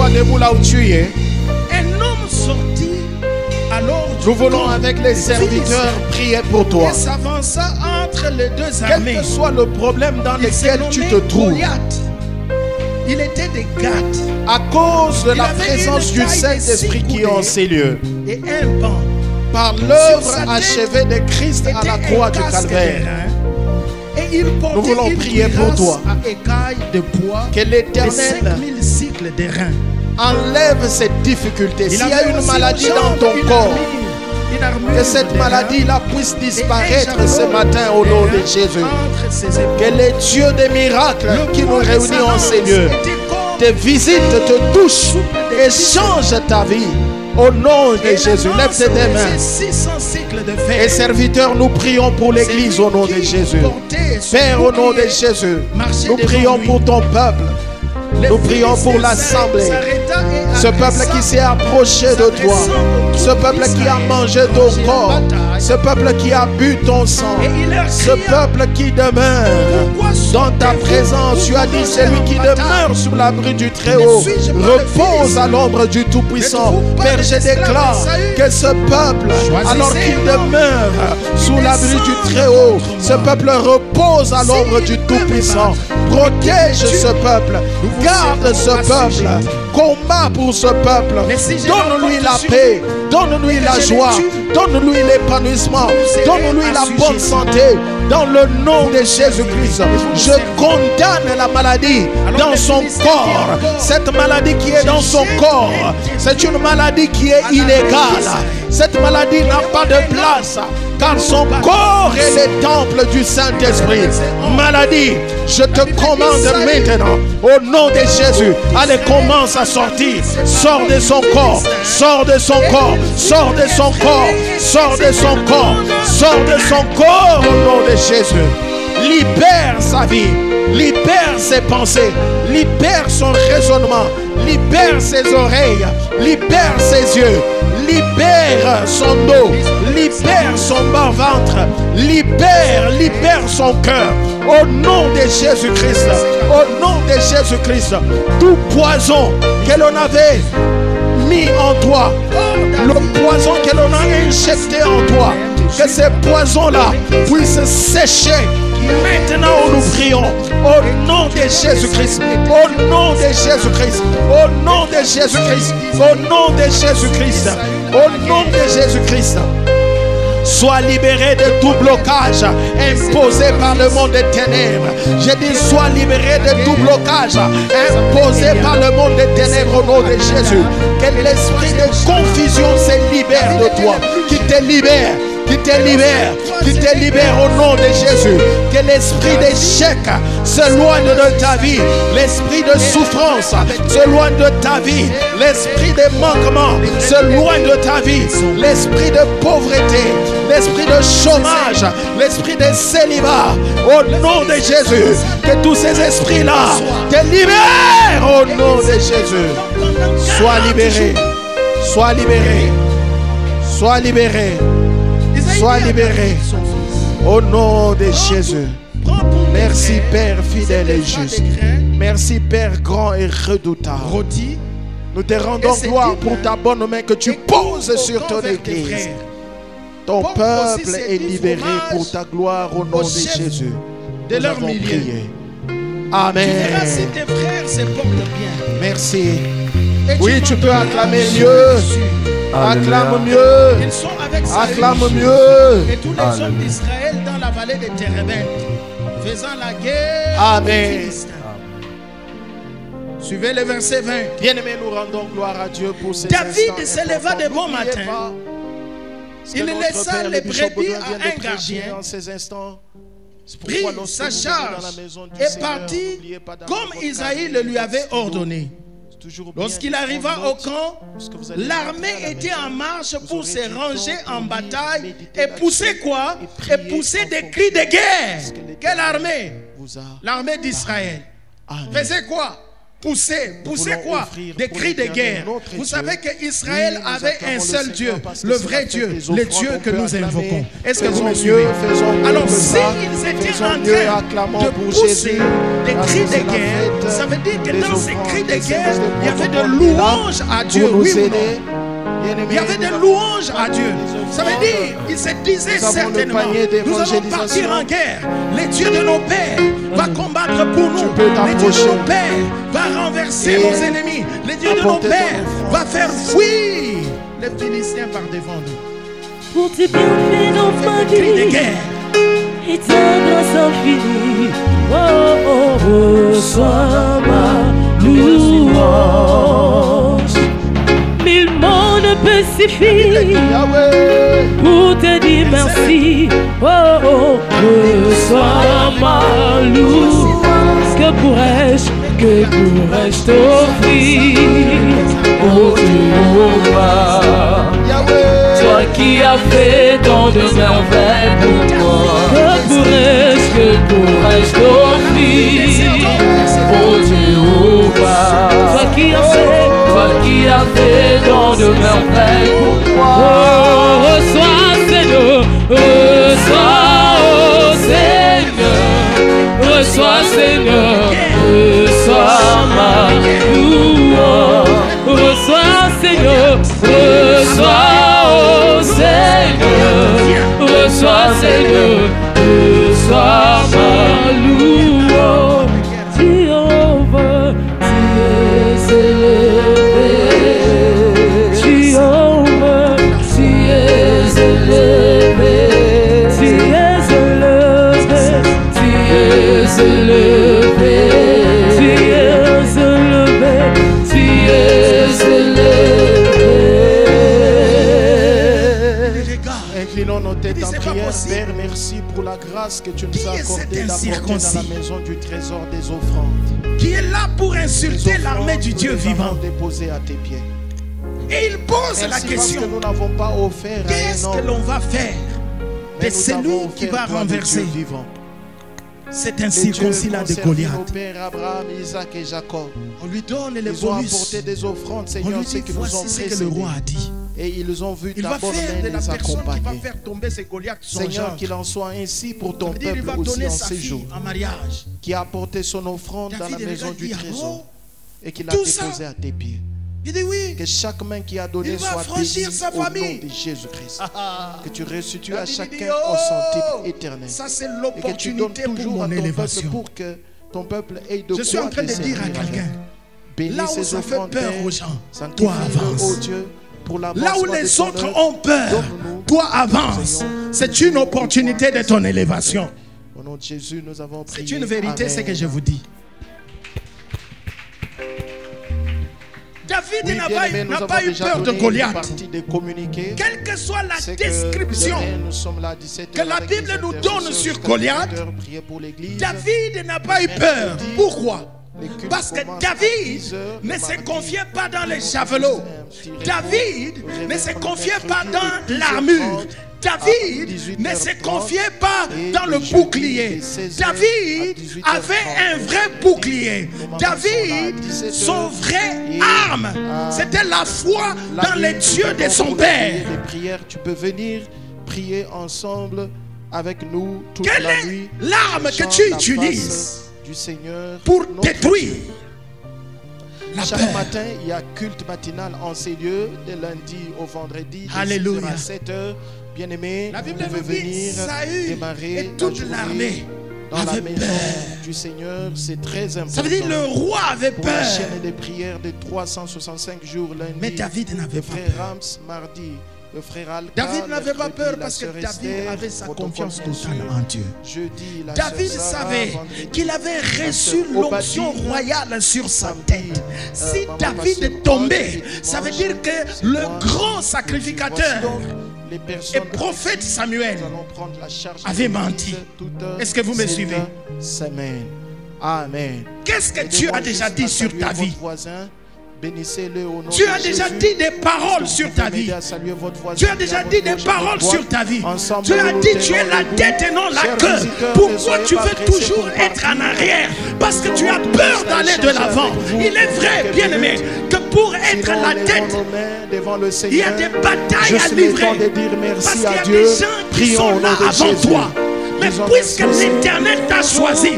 Tiens-toi debout là où tu es. Un homme sortit alors du Nous voulons camp avec les serviteurs prier pour toi. et s'avança entre les deux Quel armées. que soit le problème dans Il s'est lequel tu nommé te trouves, Goliath. Il était de Gath à cause de Il la avait présence une du taille de Saint-Esprit 6 qui est en coudées. ces lieux, et un banc. par Sur l'œuvre sa tête achevée de Christ à la était croix un du casque Calvaire, d'airain, et il portait Nous voulons une prier pour cuirasse toi. à écailles de bois que de l'Éternel 5000 cycles d'airain. enlève cette difficulté. S'il y a avait une aussi maladie aux dans jambes ton une corps, armure, une armure que cette d'airain maladie-là puisse et disparaître un ce javelot matin au nom de d'airain Jésus. entre ses épaules. Que les dieux des miracles Le qui nous poids de réunissent sa en lance ces lieux était comme te visitent, te touchent et changent ta vie. Au nom de et la Jésus, lève lance tes deux mains. pesait 600 cycles de Et fer. serviteurs, nous prions pour l'Église au nom de Jésus. Père, au nom de Jésus, nous prions pour ton peuple. Nous prions pour l'assemblée. Ce peuple qui s'est approché de toi. Ce peuple qui a mangé ton corps. Ce peuple qui a bu ton sang. Ce peuple qui demeure dans ta présence. Tu as dit, celui qui demeure sous l'abri du Très-Haut repose à l'ombre du Tout-Puissant. Père, je déclare que ce peuple, alors qu'il demeure sous l'abri du Très-Haut, ce peuple repose à l'ombre du Tout-Puissant. Protège ce peuple. Garde ce peuple. Combat pour ce peuple. Donne-lui la paix. Donne-lui la joie. Donne-lui l'épanouissement. Donne-lui la bonne santé. Dans le nom de Jésus-Christ, je condamne la maladie dans son corps. Cette maladie qui est dans son corps, c'est une maladie qui est illégale. Cette maladie n'a pas de place, car son corps est le temple du Saint-Esprit. Maladie, je te commande maintenant, au nom de Jésus, allez, commence à sortir. Sors de son corps, sors de son corps, sors de son corps, sors de son corps, sors de son corps, au nom de Jésus. Libère sa vie, libère ses pensées, libère son raisonnement, libère ses oreilles, libère ses yeux, libère son dos, libère son bas-ventre, libère son cœur. Au nom de Jésus-Christ, au nom de Jésus-Christ, tout poison que l'on avait mis en toi, le poison que l'on a injecté en toi, que ces poisons-là puissent sécher. Maintenant, nous prions au nom de Jésus-Christ, au nom de Jésus-Christ, au nom de Jésus-Christ, au nom de Jésus-Christ, au nom de Jésus-Christ. Sois libéré de tout blocage imposé par le monde des ténèbres. J'ai dit, sois libéré de tout blocage imposé par le monde des ténèbres au nom de Jésus. Que l'esprit de confusion se libère de toi, qui te libère. Qui te libère au nom de Jésus. Que l'esprit d'échec s'éloigne de ta vie. L'esprit de souffrance s'éloigne de ta vie. L'esprit de manquement s'éloigne de ta vie. L'esprit de pauvreté, l'esprit de chômage, l'esprit de célibat, au nom de Jésus. Que tous ces esprits-là te libèrent au nom de Jésus. Sois libéré, sois libéré, sois libéré. Sois libéré au nom de Jésus. Merci Père fidèle et juste. Merci Père grand et redoutable. Nous te rendons gloire pour ta bonne main que tu poses sur ton Église. Ton peuple est libéré pour ta gloire au nom de Jésus. De leur milieu. Amen. Tu verras si tes frères se portent bien. Merci. Oui, tu peux acclamer mieux. Acclame mieux. Ils sont avec Acclame Saül mieux. et tous les hommes d'Israël dans la vallée de Térébenthe, faisant la guerre. Amen. aux Philistins. Suivez le verset 20. Bien-aimés, nous rendons gloire à Dieu pour ces David se leva de bon matin. Il laissa les brebis à un gardien, prit sa charge et partit comme Isaïe le lui avait ordonné. Lorsqu'il arriva au camp, l'armée était en marche pour se ranger en bataille et pousser quoi? Et pousser des cris de guerre. Quelle armée? L'armée d'Israël. Faisait quoi? pousser quoi? Des cris de guerre. Vous savez qu'Israël avait un seul Dieu, le vrai Dieu, le Dieu que nous invoquons. Est-ce que vous me suivez? Alors s'ils étaient en train de pousser des cris de guerre, ça veut dire que dans ces cris de guerre, il y avait de louanges à Dieu, oui ou non? Il y avait des louanges à Dieu. Ça veut dire, il se disait certainement, nous allons partir en guerre. Le Dieu de nos pères va combattre pour nous. Le Dieu de nos pères va renverser nos ennemis. Le Dieu de nos pères va faire fuir les Philistins par devant nous. Pour tes bienfaits dans ma vie et ta grâce infinie, reçois ma louange. Mille mots ne peuvent suffire pour te dire merci. Reçois ma louange. Que pourrais-je t'offrir, oh Jéhovah? Toi qui as fait tant de merveilles pour moi. Que pourrais-je t'offrir, oh Jéhovah? Toi qui as fait tant de merveilles pour moi. Oh, reçois Seigneur, reçois, oh Seigneur, reçois Seigneur, reçois ma louange. Reçois Seigneur, reçois, oh Seigneur, reçois Seigneur, reçois ma louange. Jéhovah, tu es élevé. Jéhovah, tu es élevé. Tu es élevé. Tu es élevé. Tu es élevé. Tu es élevé. Inclinons nos têtes en prière. Père, merci pour la grâce que tu nous as accordée d'apporter dans la maison du trésor des offrandes. Qui est là pour insulter l'armée du Dieu vivant. Déposées à tes pieds. Et il pose la question, que nous n'avons pas offert qu'est-ce que l'on va faire de celui qui va renverser cet incirconcis-là de Goliath? Abraham, Isaac et Jacob. On lui donne les Ils ont bonus. apporté des offrandes, On Seigneur, lui ceux dit, qui nous ont voici ce que précédés. le roi a dit. Et ils ont vu Il ta va bonne faire main de la les personne qui va accompagner. faire tomber ces Goliaths son Seigneur, genre. qu'il en soit ainsi pour ton Il va peuple aussi donner en sa ces fille jours, en mariage. qui a apporté son offrande dans la David maison du dit, trésor et qui l'a tout ça. déposée à tes pieds. Il dit oui. Que chaque main qui a donné Il va soit franchir bénie sa au nom famille. de Jésus-Christ. Que tu restitues à David chacun dit, en son oh, type éternel. ça c'est Et que tu donnes l'opportunité pour toujours mon à ton peuple élévation. pour que ton peuple ait de Je suis en quoi train de te dire à servir quelqu'un, avec. Bénis là où ces ça fait offrandes, peur Père. aux gens, Sanctifie-le, toi avance. ô Dieu, pour Là où l'avancement les de ton autres œuvre. ont peur, Donne-nous, toi avance. C'est une opportunité de ton élévation. au nom de Jésus, nous avons prié. C'est une vérité, Amen. ce que je vous dis. David Oui, n'a bien-aimés, nous pas avons eu déjà peur de donné une Goliath. partie des communiqués. Quelle que soit la C'est description que demain, nous sommes là à 17 que heures la avec Bible les nous intercesseurs donne sur jusqu'à Goliath, 18 heures, prier pour l'église. David n'a pas eu peur. Pourquoi? Les cultes Parce que commencent à David 10 heures, ne le se mardi. confiait pas dans les javelots. David ne se confiait pas dans l'armure. David ne se confiait pas dans le bouclier. David avait un vrai bouclier. David, son vrai arme, c'était la foi dans les dieux de son père. Les prières, tu peux venir prier ensemble avec nous toute Quelle la est nuit. l'arme que Chante tu la utilises face du Seigneur pour notre détruire Dieu. la Chaque peur? matin, il y a culte matinal en ces lieux, de lundi au vendredi, de Alléluia. 6h à 7h. Bien-aimés, La Bible vous pouvez nous dit, venir Saül démarrer et toute la journée l'armée dans la avaient maison peur. du Seigneur. C'est très important. Ça veut dire le roi avait Pour la peur. chaîne des prières de 365 jours lundi. Mais David n'avait le pas frère peur. Rams mardi. Le frère Alka, David n'avait pas mercredi, peur la parce que sœur David Esther, avait sa protocole confiance bien sûr. totale en Dieu. Jeudi, la David sœur Sarah, savait vendredi, qu'il avait la reçu sœur l'onction Obadine, royale sur sa samedi, tête. Si maman David pasteur est tombé, Paul, ça veut dimanche, dire que c'est le moi. grand Voici sacrificateur donc les personnes et prophète Samuel nous allons prendre la charge avait de menti. l'Église toute Est-ce que vous me cette suivez? semaine. Amen. Qu'est-ce que Dieu a déjà dit sur ta vie? Bénissez-le au nom Dieu de a déjà Jésus. dit des paroles sur ta vie. Dieu a déjà dit des paroles sur ta vie. Dieu a dit tu es la tête et non la queue. Pourquoi tu veux toujours être en arrière? Parce que tu as peur d'aller de l'avant. Il est vrai, bien-aimé, que pour être la tête, il y a des batailles à livrer. Parce qu'il y a des gens qui sont là avant toi. Mais puisque l'Éternel t'a choisi,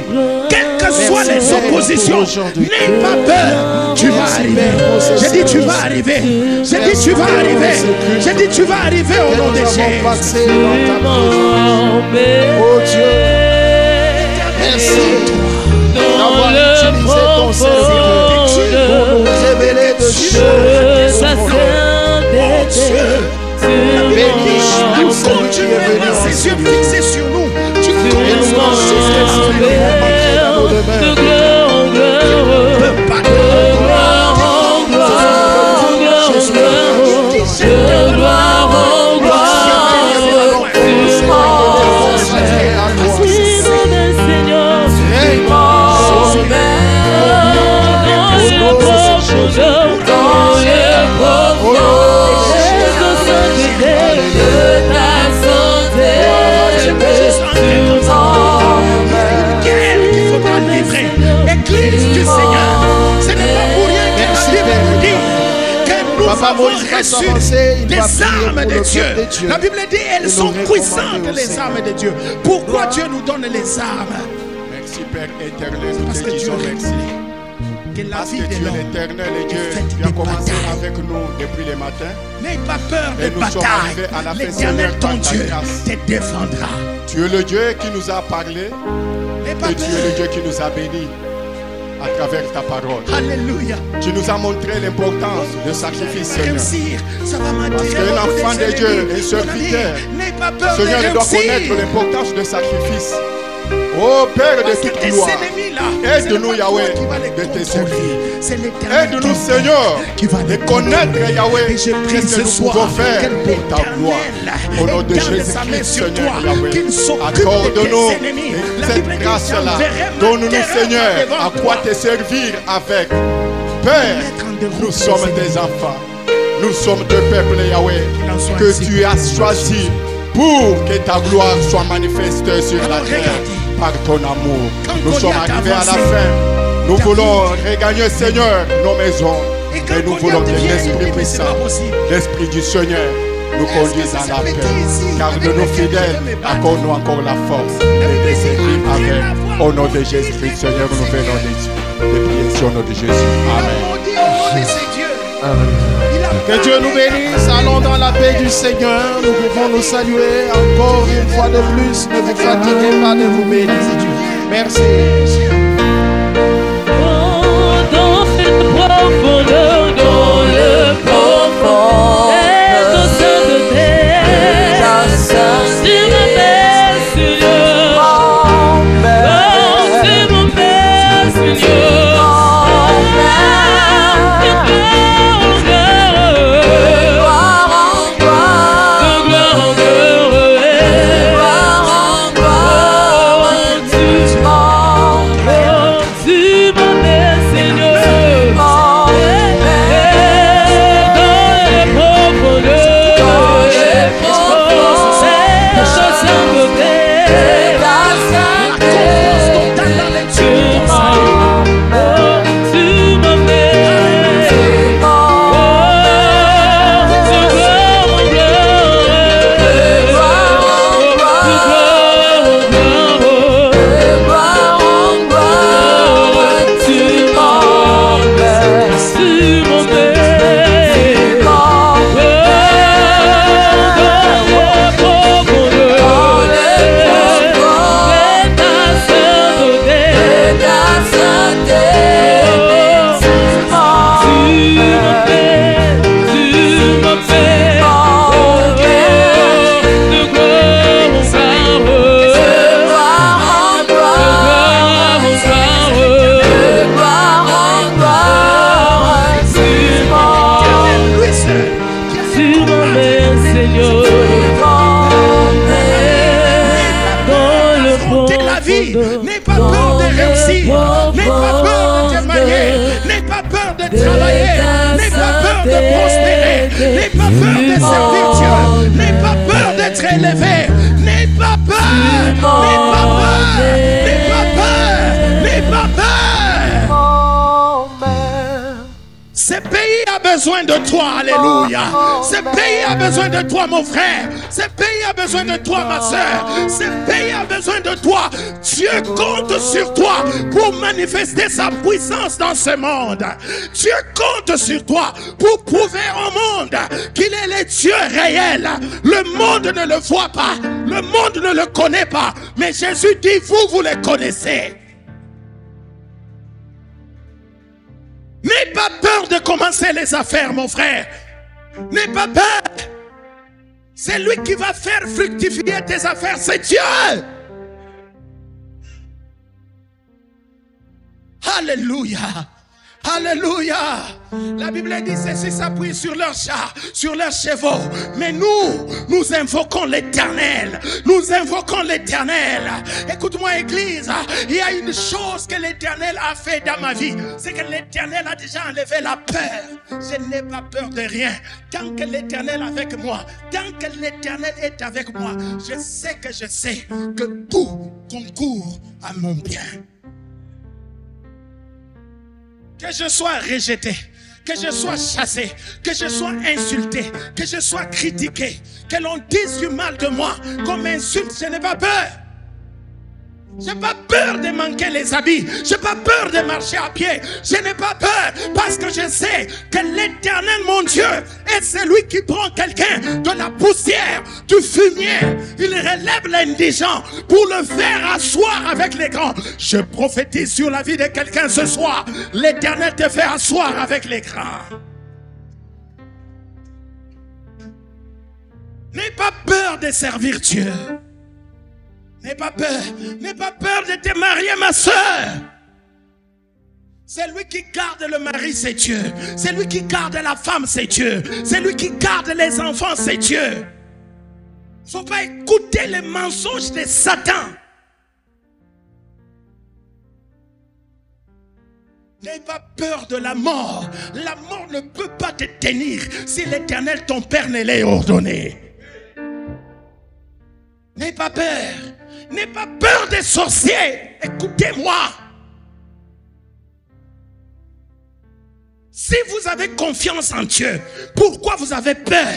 quelles que soient les oppositions, n'aie pas peur, tu vas arriver. J'ai dit tu vas arriver. J'ai dit tu vas arriver. J'ai dit tu vas arriver au nom de Jésus. Oh Dieu, merci d'avoir utilisé ton serviteur pour nous révéler de choses. Bénis tout celui qui est venu en ses yeux fixés sur nous. Tu reçu des armes de Dieu. La Bible dit elles sont puissantes, les armes de Dieu. Pourquoi Dieu nous donne les armes? Merci Père éternel, parce que Dieu merci. Parce que Dieu l'éternel et Dieu, tu as commencé avec nous depuis le matin. N'aie pas peur des batailles. L'éternel ton Dieu te défendra. Tu es le Dieu qui nous a parlé. Et tu es le Dieu qui nous a bénis à travers ta parole. Alléluia. Tu nous as montré l'importance du sacrifice, Seigneur. Parce qu'un enfant de Dieu, un serviteur, Seigneur, doit connaître l'importance du sacrifice. Oh Père de toute gloire, aide-nous Yahweh de te servir. Aide-nous Seigneur de connaître Yahweh ce que nous pouvons faire pour ta gloire. Au nom de Jésus-Christ Seigneur Yahweh, accorde-nous cette grâce-là. Donne-nous Seigneur à quoi te servir avec. Père, nous sommes tes enfants. Nous sommes tes peuples Yahweh que tu as choisi pour que ta gloire soit manifestée sur la terre. Par ton amour, nous sommes arrivés à la fin. Nous voulons regagner, Seigneur, nos maisons. Et nous voulons que l'Esprit puissant, l'Esprit du Seigneur, nous conduise à la paix. Car de nos fidèles, accorde-nous encore la force de te servir avec. Au nom de Jésus-Christ, Seigneur, nous venons de prier sur le nom de Jésus. Amen. Amen. Que Dieu nous bénisse. Allons dans la paix du Seigneur. Nous pouvons nous saluer encore une fois de plus. Ne vous fatiguez pas de vous bénir. Merci. Dans cette profondeur, dans le profond de ta sainteté, tu me mets, Seigneur. Oh, tu me mets, Seigneur. N'aie pas peur de réussir. N'aie pas peur de te travailler. N'aie pas peur de travailler. N'aie pas peur de prospérer. N'aie pas peur de servir Dieu. N'aie pas peur d'être élevé. N'aie pas peur. N'aie pas peur. N'aie pas peur. N'aie pas peur. Ce pays a besoin de toi, alléluia. Ce pays a besoin de toi, mon frère. Ce pays a besoin de toi, ma soeur. Ce pays a besoin de toi. Dieu compte sur toi pour manifester sa puissance dans ce monde. Dieu compte sur toi pour prouver au monde qu'il est le Dieu réel. Le monde ne le voit pas. Le monde ne le connaît pas. Mais Jésus dit, vous le connaissez. N'aie pas peur de commencer les affaires, mon frère. N'aie pas peur. C'est lui qui va faire fructifier tes affaires, c'est Dieu. Alléluia. Alléluia. La Bible dit ceci s'appuie sur leurs chars, sur leurs chevaux. Mais nous invoquons l'Éternel. Nous invoquons l'Éternel. Écoute-moi, Église. Il y a une chose que l'Éternel a fait dans ma vie. C'est que l'Éternel a déjà enlevé la peur. Je n'ai pas peur de rien. Tant que l'Éternel est avec moi, tant que l'Éternel est avec moi, je sais que tout concourt à mon bien. Que je sois rejeté, que je sois chassé, que je sois insulté, que je sois critiqué, que l'on dise du mal de moi comme insulte, je n'ai pas peur. Je n'ai pas peur de manquer les habits. Je n'ai pas peur de marcher à pied. Je n'ai pas peur parce que je sais que l'Éternel, mon Dieu, est celui qui prend quelqu'un de la poussière, du fumier. Il relève l'indigent pour le faire asseoir avec les grands. Je prophétise sur la vie de quelqu'un ce soir. L'Éternel te fait asseoir avec les grands. N'aie pas peur de servir Dieu. N'aie pas peur. N'aie pas peur de te marier, ma soeur. C'est lui qui garde le mari, c'est Dieu. C'est lui qui garde la femme, c'est Dieu. C'est lui qui garde les enfants, c'est Dieu. Il ne faut pas écouter les mensonges de Satan. N'aie pas peur de la mort. La mort ne peut pas te tenir si l'Éternel, ton Père, ne l'ait ordonné. N'aie pas peur. N'aie pas peur des sorciers. Écoutez-moi. Si vous avez confiance en Dieu, pourquoi vous avez peur?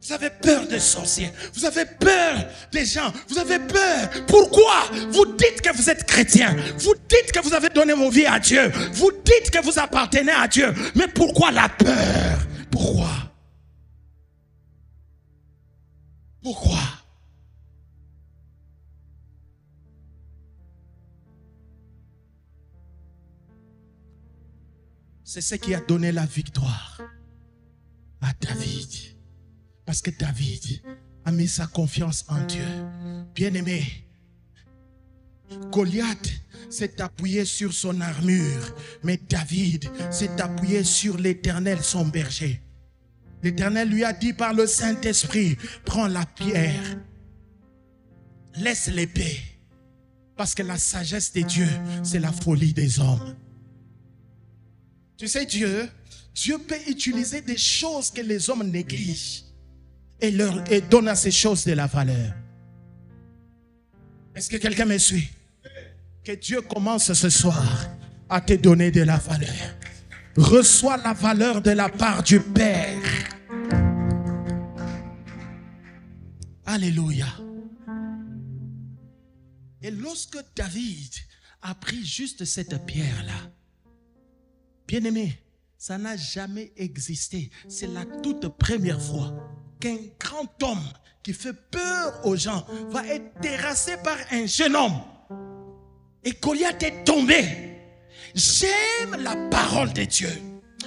Vous avez peur des sorciers. Vous avez peur des gens. Vous avez peur. Pourquoi? Vous dites que vous êtes chrétien. Vous dites que vous avez donné vos vies à Dieu. Vous dites que vous appartenez à Dieu. Mais pourquoi la peur? Pourquoi? Pourquoi? C'est ce qui a donné la victoire à David. Parce que David a mis sa confiance en Dieu. Bien-aimé, Goliath s'est appuyé sur son armure, mais David s'est appuyé sur l'Éternel, son berger. L'Éternel lui a dit par le Saint-Esprit, prends la pierre, laisse l'épée, parce que la sagesse de Dieu, c'est la folie des hommes. Tu sais, Dieu peut utiliser des choses que les hommes négligent et donne à ces choses de la valeur. Est-ce que quelqu'un me suit? Que Dieu commence ce soir à te donner de la valeur. Reçois la valeur de la part du Père. Alléluia. Et lorsque David a pris juste cette pierre-là, bien-aimé, ça n'a jamais existé. C'est la toute première fois qu'un grand homme qui fait peur aux gens va être terrassé par un jeune homme. Et Goliath est tombé. J'aime la parole de Dieu.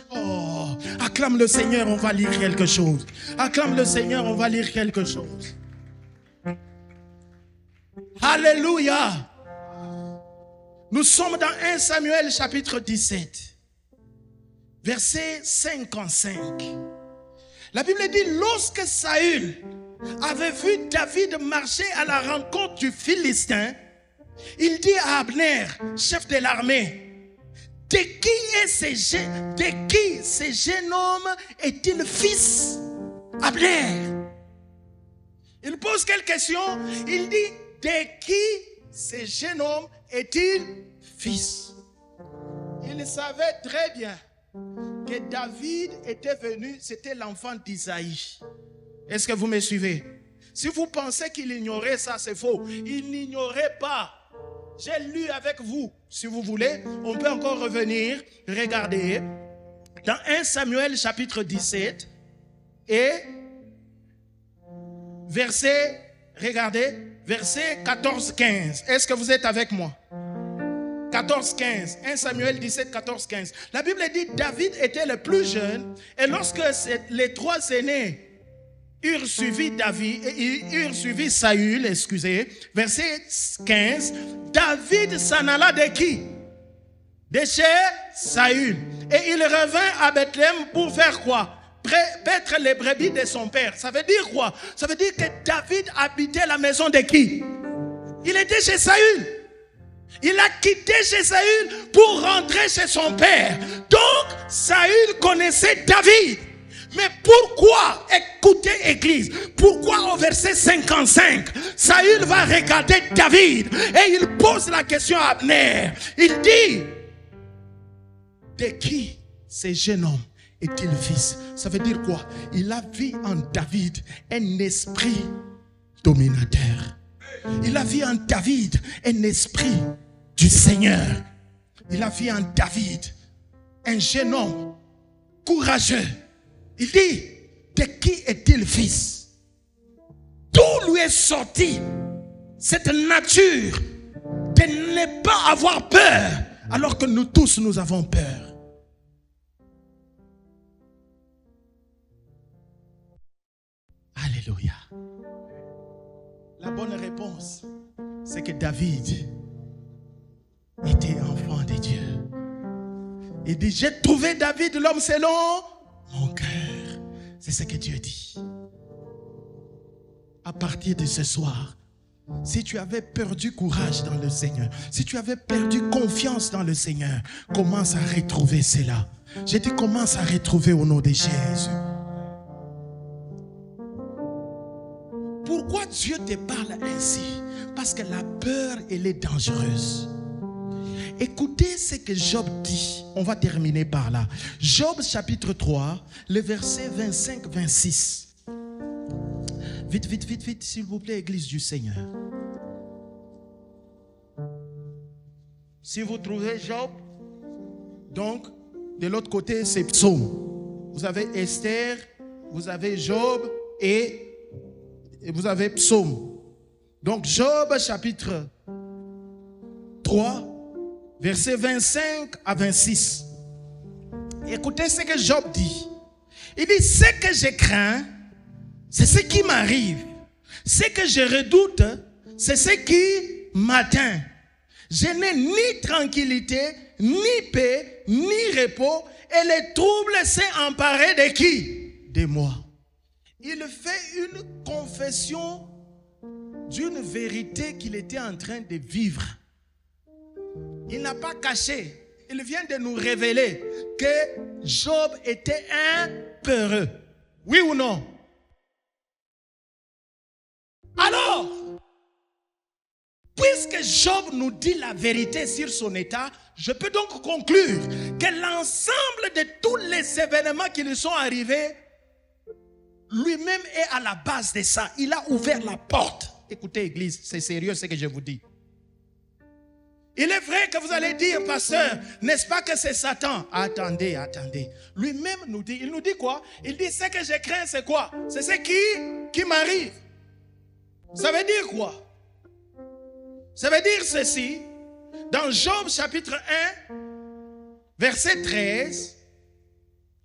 Oh, acclame le Seigneur, on va lire quelque chose. Acclame le Seigneur, on va lire quelque chose. Alléluia. Nous sommes dans 1 Samuel chapitre 17. Verset 55. La Bible dit, lorsque Saül avait vu David marcher à la rencontre du Philistin, il dit à Abner, chef de l'armée, de qui ce jeune homme est-il fils? Abner. Il pose quelques questions. Il dit, de qui ce jeune homme est-il fils? Il savait très bien que David était venu, c'était l'enfant d'Isaïe. Est-ce que vous me suivez? Si vous pensez qu'il ignorait ça, c'est faux. Il n'ignorait pas. J'ai lu avec vous, si vous voulez. On peut encore revenir, regarder. Dans 1 Samuel chapitre 17 et verset 14-15. Est-ce que vous êtes avec moi? 14-15. 1 Samuel 17, 14-15. La Bible dit, David était le plus jeune et lorsque les trois aînés eurent suivi Saül, verset 15, David s'en alla de qui? De chez Saül. Et il revint à Bethléem pour faire quoi? Paître les brebis de son père. Ça veut dire quoi? Ça veut dire que David habitait la maison de qui? Il était chez Saül. Il a quitté chez Saül pour rentrer chez son père. Donc, Saül connaissait David. Mais pourquoi, écoutez Église, pourquoi au verset 55, Saül va regarder David et il pose la question à Abner. Il dit, de qui ce jeune homme est-il fils? Ça veut dire quoi? Il a vu en David un esprit dominateur. Il a vu en David un esprit du Seigneur. Il a vu en David un jeune homme courageux. Il dit, de qui est-il fils? D'où lui est sorti cette nature de ne pas avoir peur alors que nous tous nous avons peur? Alléluia. La bonne réponse, c'est que David était enfant de Dieu. Il dit, j'ai trouvé David l'homme selon mon cœur. C'est ce que Dieu dit. À partir de ce soir, si tu avais perdu courage dans le Seigneur, si tu avais perdu confiance dans le Seigneur, commence à retrouver cela. J'ai dit, commence à retrouver au nom de Jésus. Pourquoi Dieu te parle ainsi? Parce que la peur, elle est dangereuse. Écoutez ce que Job dit. On va terminer par là. Job chapitre 3, le verset 25-26. Vite, s'il vous plaît, Église du Seigneur. Si vous trouvez Job, donc, de l'autre côté, c'est Psaume. Vous avez Esther, vous avez Job et vous avez Psaume. Donc, Job chapitre 3, versets 25 à 26. Écoutez ce que Job dit. Il dit, ce que je crains, c'est ce qui m'arrive. Ce que je redoute, c'est ce qui m'atteint. Je n'ai ni tranquillité, ni paix, ni repos, et le trouble s'est emparé de qui? De moi. Il fait une confession d'une vérité qu'il était en train de vivre. Il n'a pas caché. Il vient de nous révéler que Job était un peureux. Oui ou non? Alors, puisque Job nous dit la vérité sur son état, je peux donc conclure que l'ensemble de tous les événements qui lui sont arrivés, lui-même est à la base de ça. Il a ouvert la porte. Écoutez, Église, c'est sérieux ce que je vous dis. Il est vrai que vous allez dire, pasteur, n'est-ce pas que c'est Satan? Attendez. Lui-même nous dit, il nous dit quoi? Il dit, ce que je crains, c'est quoi? C'est ce qui m'arrive. Ça veut dire quoi? Ça veut dire ceci. Dans Job chapitre 1, verset 13,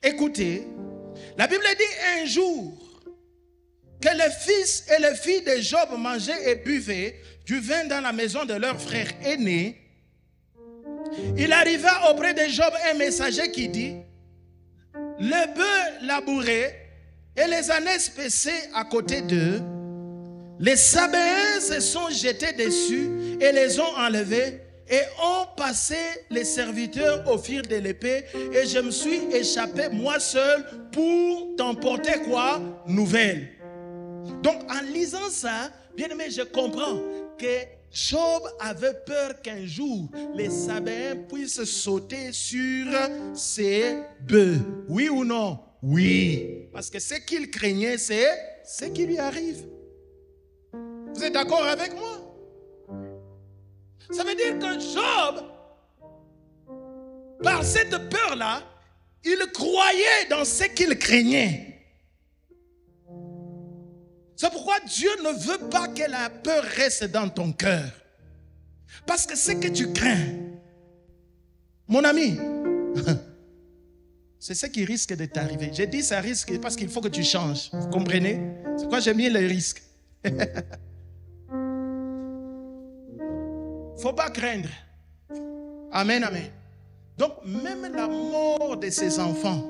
écoutez, la Bible dit un jour que les fils et les filles de Job mangeaient et buvaient du vin dans la maison de leur frère aîné. Il arriva auprès de Job un messager qui dit, le bœuf labouré et les ânes paissés à côté d'eux, les Sabéens se sont jetés dessus et les ont enlevés et ont passé les serviteurs au fil de l'épée et je me suis échappé moi seul pour t'emporter quoi? Nouvelle. Donc en lisant ça, bien aimé, je comprends que Job avait peur qu'un jour les Sabéens puissent sauter sur ses bœufs. Oui ou non? Oui. Parce que ce qu'il craignait, c'est ce qui lui arrive. Vous êtes d'accord avec moi? Ça veut dire que Job, par cette peur-là, il croyait dans ce qu'il craignait. C'est pourquoi Dieu ne veut pas que la peur reste dans ton cœur. Parce que ce que tu crains, mon ami, c'est ce qui risque de t'arriver. J'ai dit ça risque parce qu'il faut que tu changes. Vous comprenez? C'est pourquoi j'ai mis les risques. Faut pas craindre. Amen, amen. Donc, même la mort de ses enfants,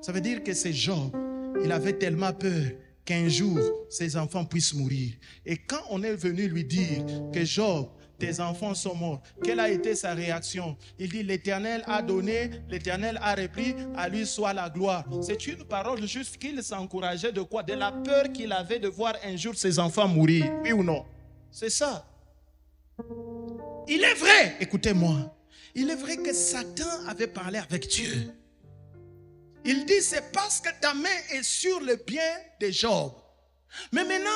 ça veut dire que c'est Job. Il avait tellement peur qu'un jour, ses enfants puissent mourir. Et quand on est venu lui dire que Job, tes enfants sont morts, quelle a été sa réaction? Il dit, l'Éternel a donné, l'Éternel a repris, à lui soit la gloire. C'est une parole juste qu'il s'encourageait de quoi? De la peur qu'il avait de voir un jour ses enfants mourir. Oui ou non? C'est ça. Il est vrai, écoutez-moi, il est vrai que Satan avait parlé avec Dieu. Il dit, c'est parce que ta main est sur le bien de Job. Mais maintenant,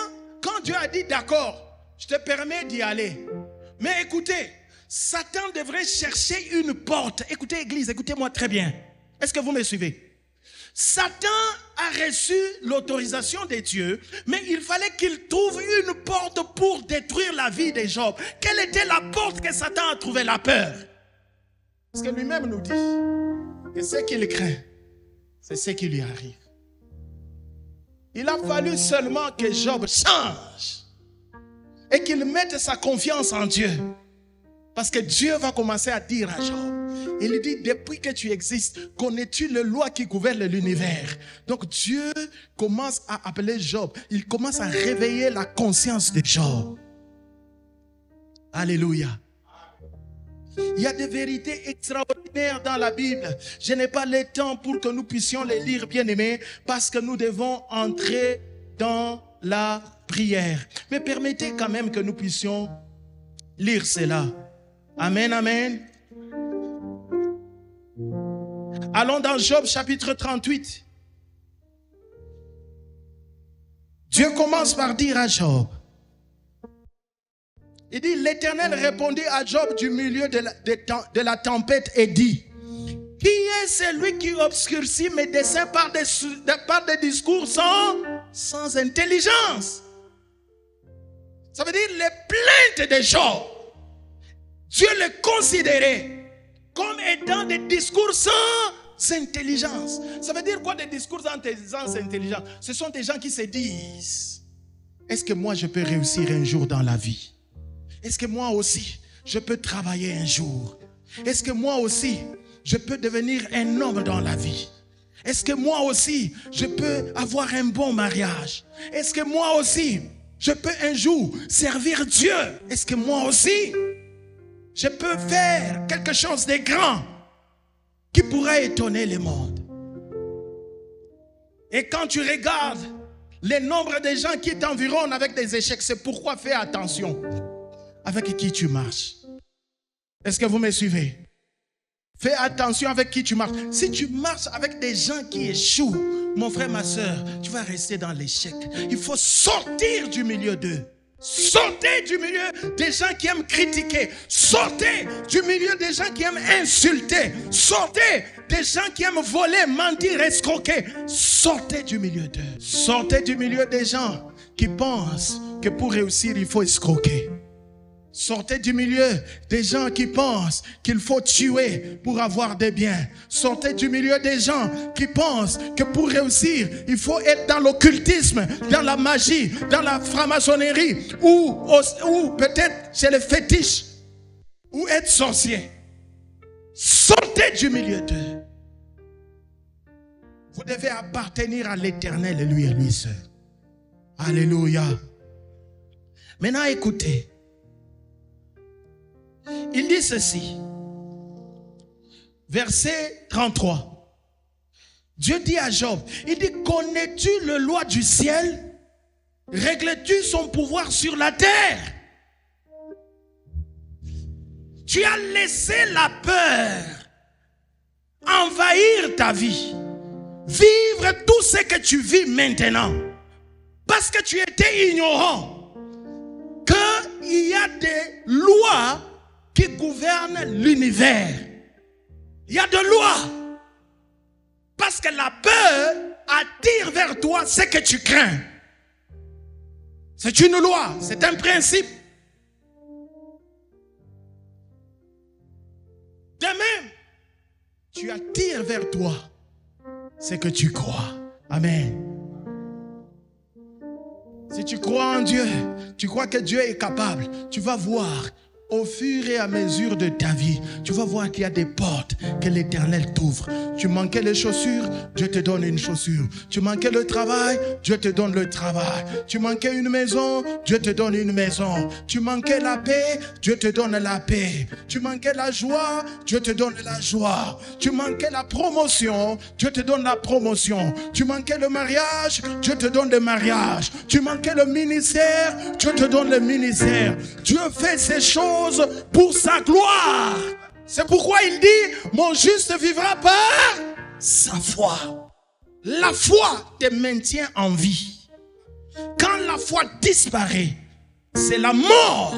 quand Dieu a dit, d'accord, je te permets d'y aller. Mais écoutez, Satan devrait chercher une porte. Écoutez, Église, écoutez-moi très bien. Est-ce que vous me suivez? Satan a reçu l'autorisation de Dieu, mais il fallait qu'il trouve une porte pour détruire la vie de Job. Quelle était la porte que Satan a trouvé? La peur. Parce que lui-même nous dit que ce qu'il craint, c'est ce qui lui arrive. Il a fallu seulement que Job change et qu'il mette sa confiance en Dieu. Parce que Dieu va commencer à dire à Job, il dit, depuis que tu existes, connais-tu les lois qui gouvernent l'univers? Donc Dieu commence à appeler Job. Il commence à réveiller la conscience de Job. Alléluia. Il y a des vérités extraordinaires dans la Bible. Je n'ai pas le temps pour que nous puissions les lire, bien-aimés, parce que nous devons entrer dans la prière. Mais permettez quand même que nous puissions lire cela. Amen, amen. Allons dans Job chapitre 38. Dieu commence par dire à Job, il dit, l'Éternel répondit à Job du milieu de la tempête et dit, qui est celui qui obscurcit mes desseins par des discours sans intelligence? Ça veut dire les plaintes de Job, Dieu les considérait comme étant des discours sans intelligence. Ça veut dire quoi des discours sans intelligence? Ce sont des gens qui se disent, est-ce que moi je peux réussir un jour dans la vie? Est-ce que moi aussi, je peux travailler un jour? Est-ce que moi aussi, je peux devenir un homme dans la vie? Est-ce que moi aussi, je peux avoir un bon mariage? Est-ce que moi aussi, je peux un jour servir Dieu? Est-ce que moi aussi, je peux faire quelque chose de grand qui pourrait étonner le monde? Et quand tu regardes le nombre de gens qui t'environnent avec des échecs, c'est pourquoi fais attention avec qui tu marches. Est-ce que vous me suivez? Fais attention avec qui tu marches. Si tu marches avec des gens qui échouent, mon frère, ma soeur, tu vas rester dans l'échec. Il faut sortir du milieu d'eux. Sortez du milieu des gens qui aiment critiquer. Sortez du milieu des gens qui aiment insulter. Sortez des gens qui aiment voler, mentir, escroquer. Sortez du milieu d'eux. Sortez du milieu des gens qui pensent que pour réussir, il faut escroquer. Sortez du milieu des gens qui pensent qu'il faut tuer pour avoir des biens. Sortez du milieu des gens qui pensent que pour réussir, il faut être dans l'occultisme, dans la magie, dans la franc-maçonnerie ou peut-être chez les fétiches ou être sorcier. Sortez du milieu d'eux. Vous devez appartenir à l'Éternel et lui et lui seul. Alléluia. Maintenant écoutez. Il dit ceci. Verset 33. Dieu dit à Job, il dit, connais-tu le loi du ciel? Règles-tu son pouvoir sur la terre? Tu as laissé la peur envahir ta vie. Vivre tout ce que tu vis maintenant. Parce que tu étais ignorant qu'il y a des lois qui gouvernent l'univers. Il y a des lois. Parce que la peur attire vers toi ce que tu crains. C'est une loi, c'est un principe. De même, tu attires vers toi ce que tu crois. Amen. Si tu crois en Dieu, tu crois que Dieu est capable, tu vas voir au fur et à mesure de ta vie, tu vas voir qu'il y a des portes que l'Éternel t'ouvre. Tu manquais les chaussures, Dieu te donne une chaussure. Tu manquais le travail, Dieu te donne le travail. Tu manquais une maison, Dieu te donne une maison. Tu manquais la paix, Dieu te donne la paix. Tu manquais la joie, Dieu te donne la joie. Tu manquais la promotion, Dieu te donne la promotion. Tu manquais le mariage, Dieu te donne le mariage. Tu manquais le ministère, Dieu te donne le ministère. Dieu fait ces choses pour sa gloire. C'est pourquoi il dit, mon juste vivra par sa foi. La foi te maintient en vie. Quand la foi disparaît, c'est la mort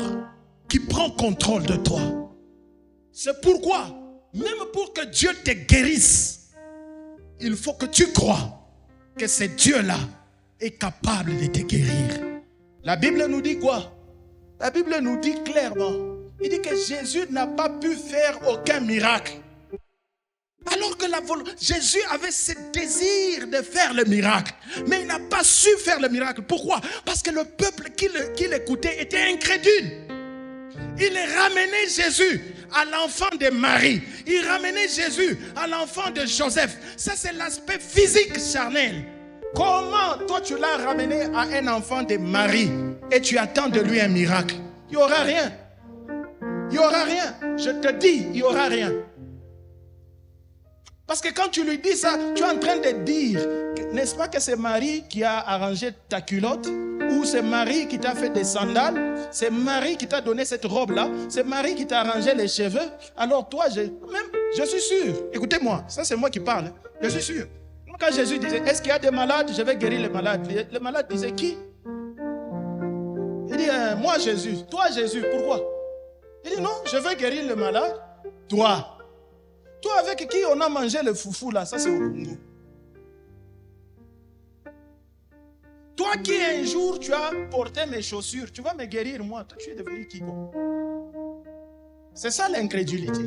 qui prend contrôle de toi. C'est pourquoi, même pour que Dieu te guérisse, il faut que tu crois que ce Dieu-là est capable de te guérir. La Bible nous dit quoi? La Bible nous dit clairement, il dit que Jésus n'a pas pu faire aucun miracle. Alors que Jésus avait ce désir de faire le miracle. Mais il n'a pas su faire le miracle. Pourquoi? Parce que le peuple qui l'écoutait était incrédule. Il ramenait Jésus à l'enfant de Marie. Il ramenait Jésus à l'enfant de Joseph. Ça, c'est l'aspect physique charnel. Comment toi tu l'as ramené à un enfant de Marie et tu attends de lui un miracle? Il n'y aura rien. Il n'y aura rien. Je te dis, il n'y aura rien. Parce que quand tu lui dis ça, tu es en train de dire, n'est-ce pas que c'est Marie qui a arrangé ta culotte? Ou c'est Marie qui t'a fait des sandales? C'est Marie qui t'a donné cette robe-là? C'est Marie qui t'a arrangé les cheveux? Alors toi, je suis sûr. Écoutez-moi, ça c'est moi qui parle. Je suis sûr. Quand Jésus disait, est-ce qu'il y a des malades? Je vais guérir les malades. Le malade disait, qui? Il dit, moi Jésus. Toi Jésus, pourquoi? Il dit, non, je vais guérir le malade. Toi. Toi avec qui on a mangé le foufou là, ça c'est au Congo. Toi qui un jour tu as porté mes chaussures, tu vas me guérir moi. Toi, tu es devenu qui bon? C'est ça l'incrédulité.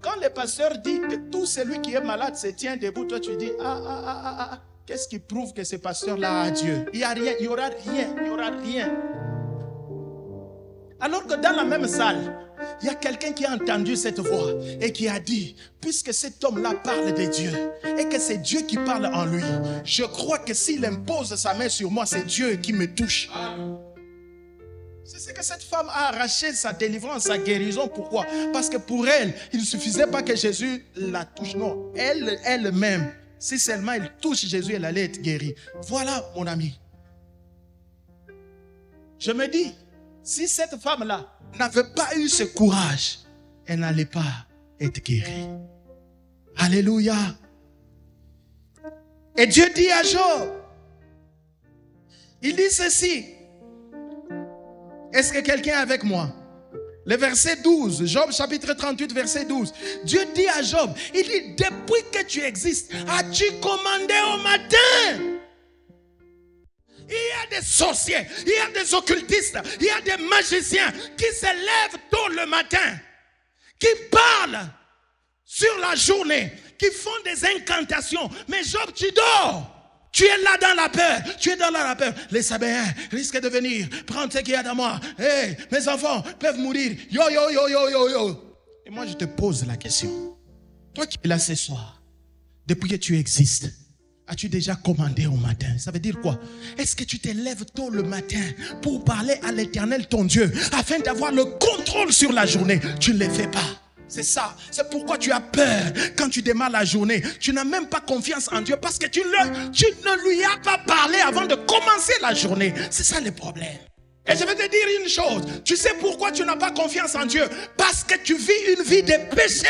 Quand le pasteur dit que tout celui qui est malade se tient debout, toi tu dis, qu'est-ce qui prouve que ce pasteur-là a Dieu? Il n'y a rien, il n'y aura rien, il n'y aura rien. Alors que dans la même salle, il y a quelqu'un qui a entendu cette voix et qui a dit, puisque cet homme-là parle de Dieu et que c'est Dieu qui parle en lui, je crois que s'il impose sa main sur moi, c'est Dieu qui me touche. C'est ce que cette femme a arraché, sa délivrance, sa guérison. Pourquoi? Parce que pour elle, il ne suffisait pas que Jésus la touche. Non, elle-même, si seulement elle touche Jésus, elle allait être guérie. Voilà, mon ami. Je me dis, si cette femme-là n'avait pas eu ce courage, elle n'allait pas être guérie. Alléluia. Et Dieu dit à Job, il dit ceci. Est-ce que quelqu'un est avec moi? Le verset 12, Job chapitre 38, verset 12. Dieu dit à Job, il dit, depuis que tu existes, as-tu commandé au matin? Il y a des sorciers, il y a des occultistes, il y a des magiciens qui se lèvent tôt le matin, qui parlent sur la journée, qui font des incantations. Mais Job, tu dors. Tu es là dans la peur. Tu es dans la peur. Les Sabéens risquent de venir prendre ce qu'il y a dans moi. Hey, mes enfants peuvent mourir. Yo, yo, yo, yo, yo, yo. Et moi, je te pose la question. Toi qui es là ce soir, depuis que tu existes, As-tu déjà commandé au matin? Ça veut dire quoi? Est-ce que tu te lèves tôt le matin pour parler à l'Éternel ton Dieu afin d'avoir le contrôle sur la journée? Tu ne le fais pas. C'est ça. C'est pourquoi tu as peur quand tu démarres la journée. Tu n'as même pas confiance en Dieu parce que tu ne lui as pas parlé avant de commencer la journée. C'est ça le problème. Et je vais te dire une chose. Tu sais pourquoi tu n'as pas confiance en Dieu? Parce que tu vis une vie de péché.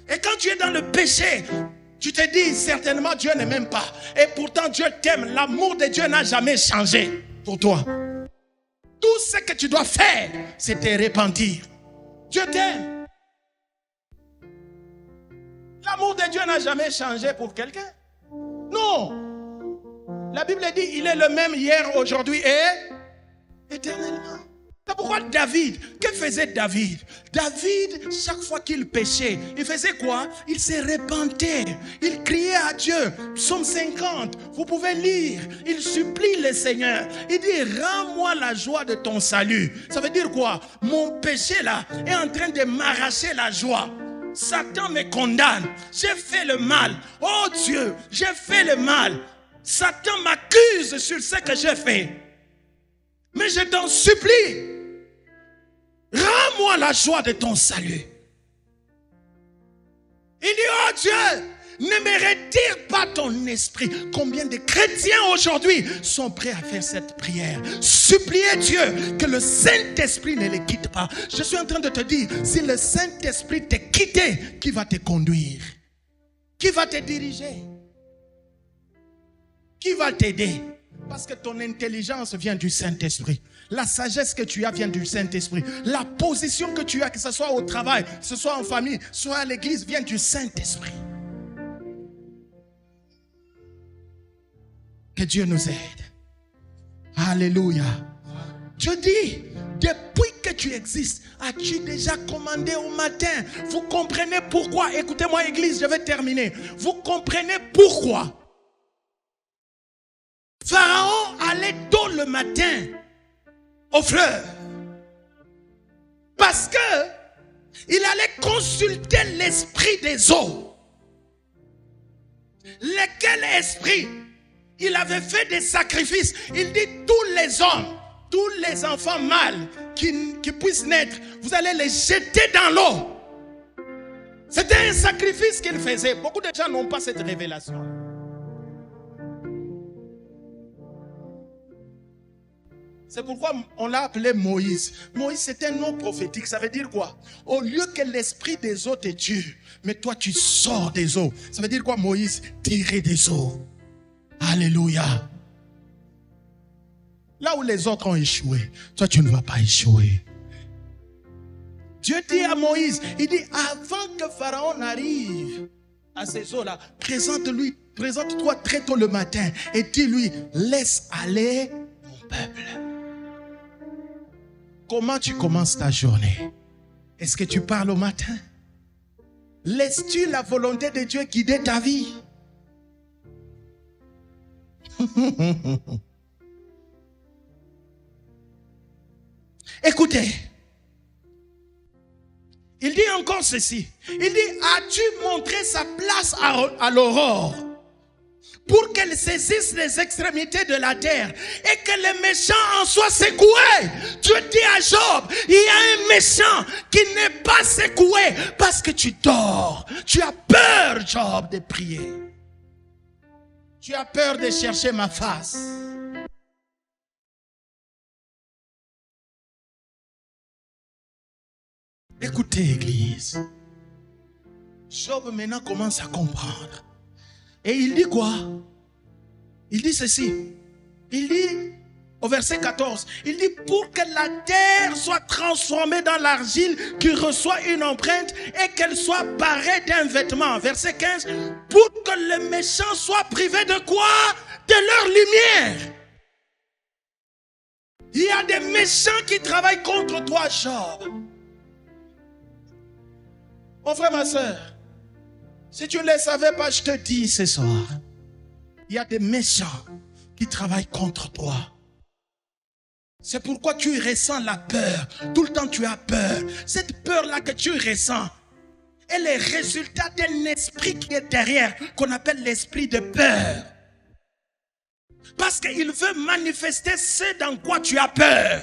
Et quand tu es dans le péché, tu te dis certainement Dieu ne m'aime pas. Et pourtant Dieu t'aime. L'amour de Dieu n'a jamais changé pour toi. Tout ce que tu dois faire, c'est te repentir. Dieu t'aime. L'amour de Dieu n'a jamais changé pour quelqu'un. Non. La Bible dit il est le même hier, aujourd'hui et éternellement. C'est pourquoi David, que faisait David? David, chaque fois qu'il péchait, il faisait quoi? Il se repentait, il criait à Dieu. Psaume 50, vous pouvez lire. Il supplie le Seigneur. Il dit, rends-moi la joie de ton salut. Ça veut dire quoi? Mon péché là est en train de m'arracher la joie. Satan me condamne. J'ai fait le mal. Oh Dieu, j'ai fait le mal. Satan m'accuse sur ce que j'ai fait. Mais je t'en supplie. Rends-moi la joie de ton salut. Il dit, oh Dieu, ne me retire pas ton esprit. Combien de chrétiens aujourd'hui sont prêts à faire cette prière? Supplier Dieu que le Saint-Esprit ne les quitte pas. Je suis en train de te dire, si le Saint-Esprit t'a quitté, qui va te conduire? Qui va te diriger? Qui va t'aider? Parce que ton intelligence vient du Saint-Esprit. La sagesse que tu as vient du Saint-Esprit. La position que tu as, que ce soit au travail, que ce soit en famille, soit à l'église, vient du Saint-Esprit. Que Dieu nous aide. Alléluia. Je dis, depuis que tu existes, as-tu déjà commandé au matin? Vous comprenez pourquoi? Écoutez-moi, église, je vais terminer. Vous comprenez pourquoi Pharaon allait tôt le matin au fleuve? Parce que il allait consulter l'esprit des eaux. Lequel esprit? Il avait fait des sacrifices. Il dit, tous les hommes, tous les enfants mâles qui puissent naître, vous allez les jeter dans l'eau. C'était un sacrifice qu'il faisait. Beaucoup de gens n'ont pas cette révélation. C'est pourquoi on l'a appelé Moïse. Moïse, c'est un nom prophétique. Ça veut dire quoi? Au lieu que l'esprit des eaux te tue, mais toi tu sors des eaux. Ça veut dire quoi, Moïse? Tirer des eaux. Alléluia. Là où les autres ont échoué, toi tu ne vas pas échouer. Dieu dit à Moïse, il dit, avant que Pharaon n'arrive à ces eaux-là, présente-toi très tôt le matin et dis-lui, laisse aller mon peuple. Comment tu commences ta journée? Est-ce que tu parles au matin? Laisses-tu la volonté de Dieu guider ta vie? Écoutez, il dit encore ceci. Il dit, as-tu montré sa place à l'aurore pour qu'elle saisisse les extrémités de la terre et que les méchants en soient secoués? Dieu dit à Job, il y a un méchant qui n'est pas secoué parce que tu dors. Tu as peur, Job, de prier. Tu as peur de chercher ma face. Écoutez, Église. Job maintenant commence à comprendre. Et il dit quoi? Il dit ceci. Il dit au verset 14, il dit, pour que la terre soit transformée dans l'argile qui reçoit une empreinte et qu'elle soit parée d'un vêtement. Verset 15, pour que les méchants soient privés de quoi? De leur lumière. Il y a des méchants qui travaillent contre toi, Job. Mon frère, ma soeur, si tu ne le savais pas, je te dis ce soir, il y a des méchants qui travaillent contre toi. C'est pourquoi tu ressens la peur. Tout le temps tu as peur. Cette peur-là que tu ressens, est le résultat d'un esprit qui est derrière, qu'on appelle l'esprit de peur. Parce qu'il veut manifester ce dans quoi tu as peur.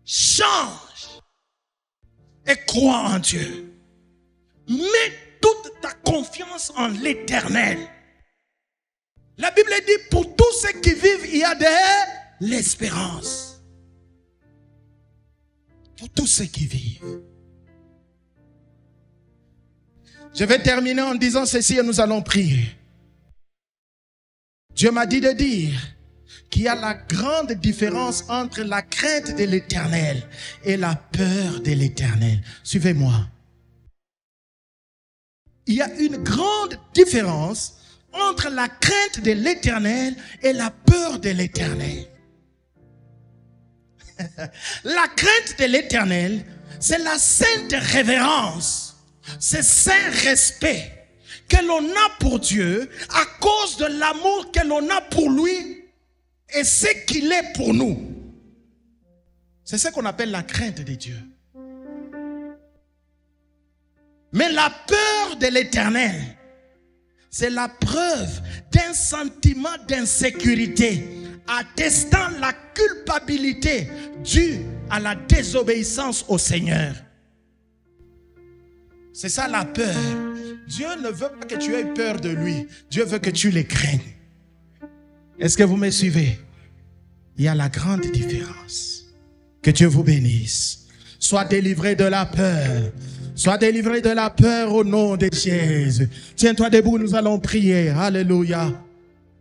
Change et crois en Dieu. Mets toute ta confiance en l'Éternel. La Bible dit, pour tous ceux qui vivent, il y a de l'espérance. Pour tous ceux qui vivent. Je vais terminer en disant ceci et nous allons prier. Dieu m'a dit de dire qu'il y a la grande différence entre la crainte de l'Éternel et la peur de l'Éternel. Suivez-moi. Il y a une grande différence entre la crainte de l'Éternel et la peur de l'Éternel. La crainte de l'Éternel, c'est la sainte révérence, c'est saint respect que l'on a pour Dieu à cause de l'amour que l'on a pour lui et ce qu'il est pour nous. C'est ce qu'on appelle la crainte de Dieu. Mais la peur de l'Éternel, c'est la preuve d'un sentiment d'insécurité attestant la culpabilité due à la désobéissance au Seigneur. C'est ça la peur. Dieu ne veut pas que tu aies peur de lui. Dieu veut que tu le craignes. Est-ce que vous me suivez? Il y a la grande différence. Que Dieu vous bénisse. Sois délivré de la peur. Sois délivré de la peur au nom de Jésus. Tiens-toi debout, nous allons prier. Alléluia.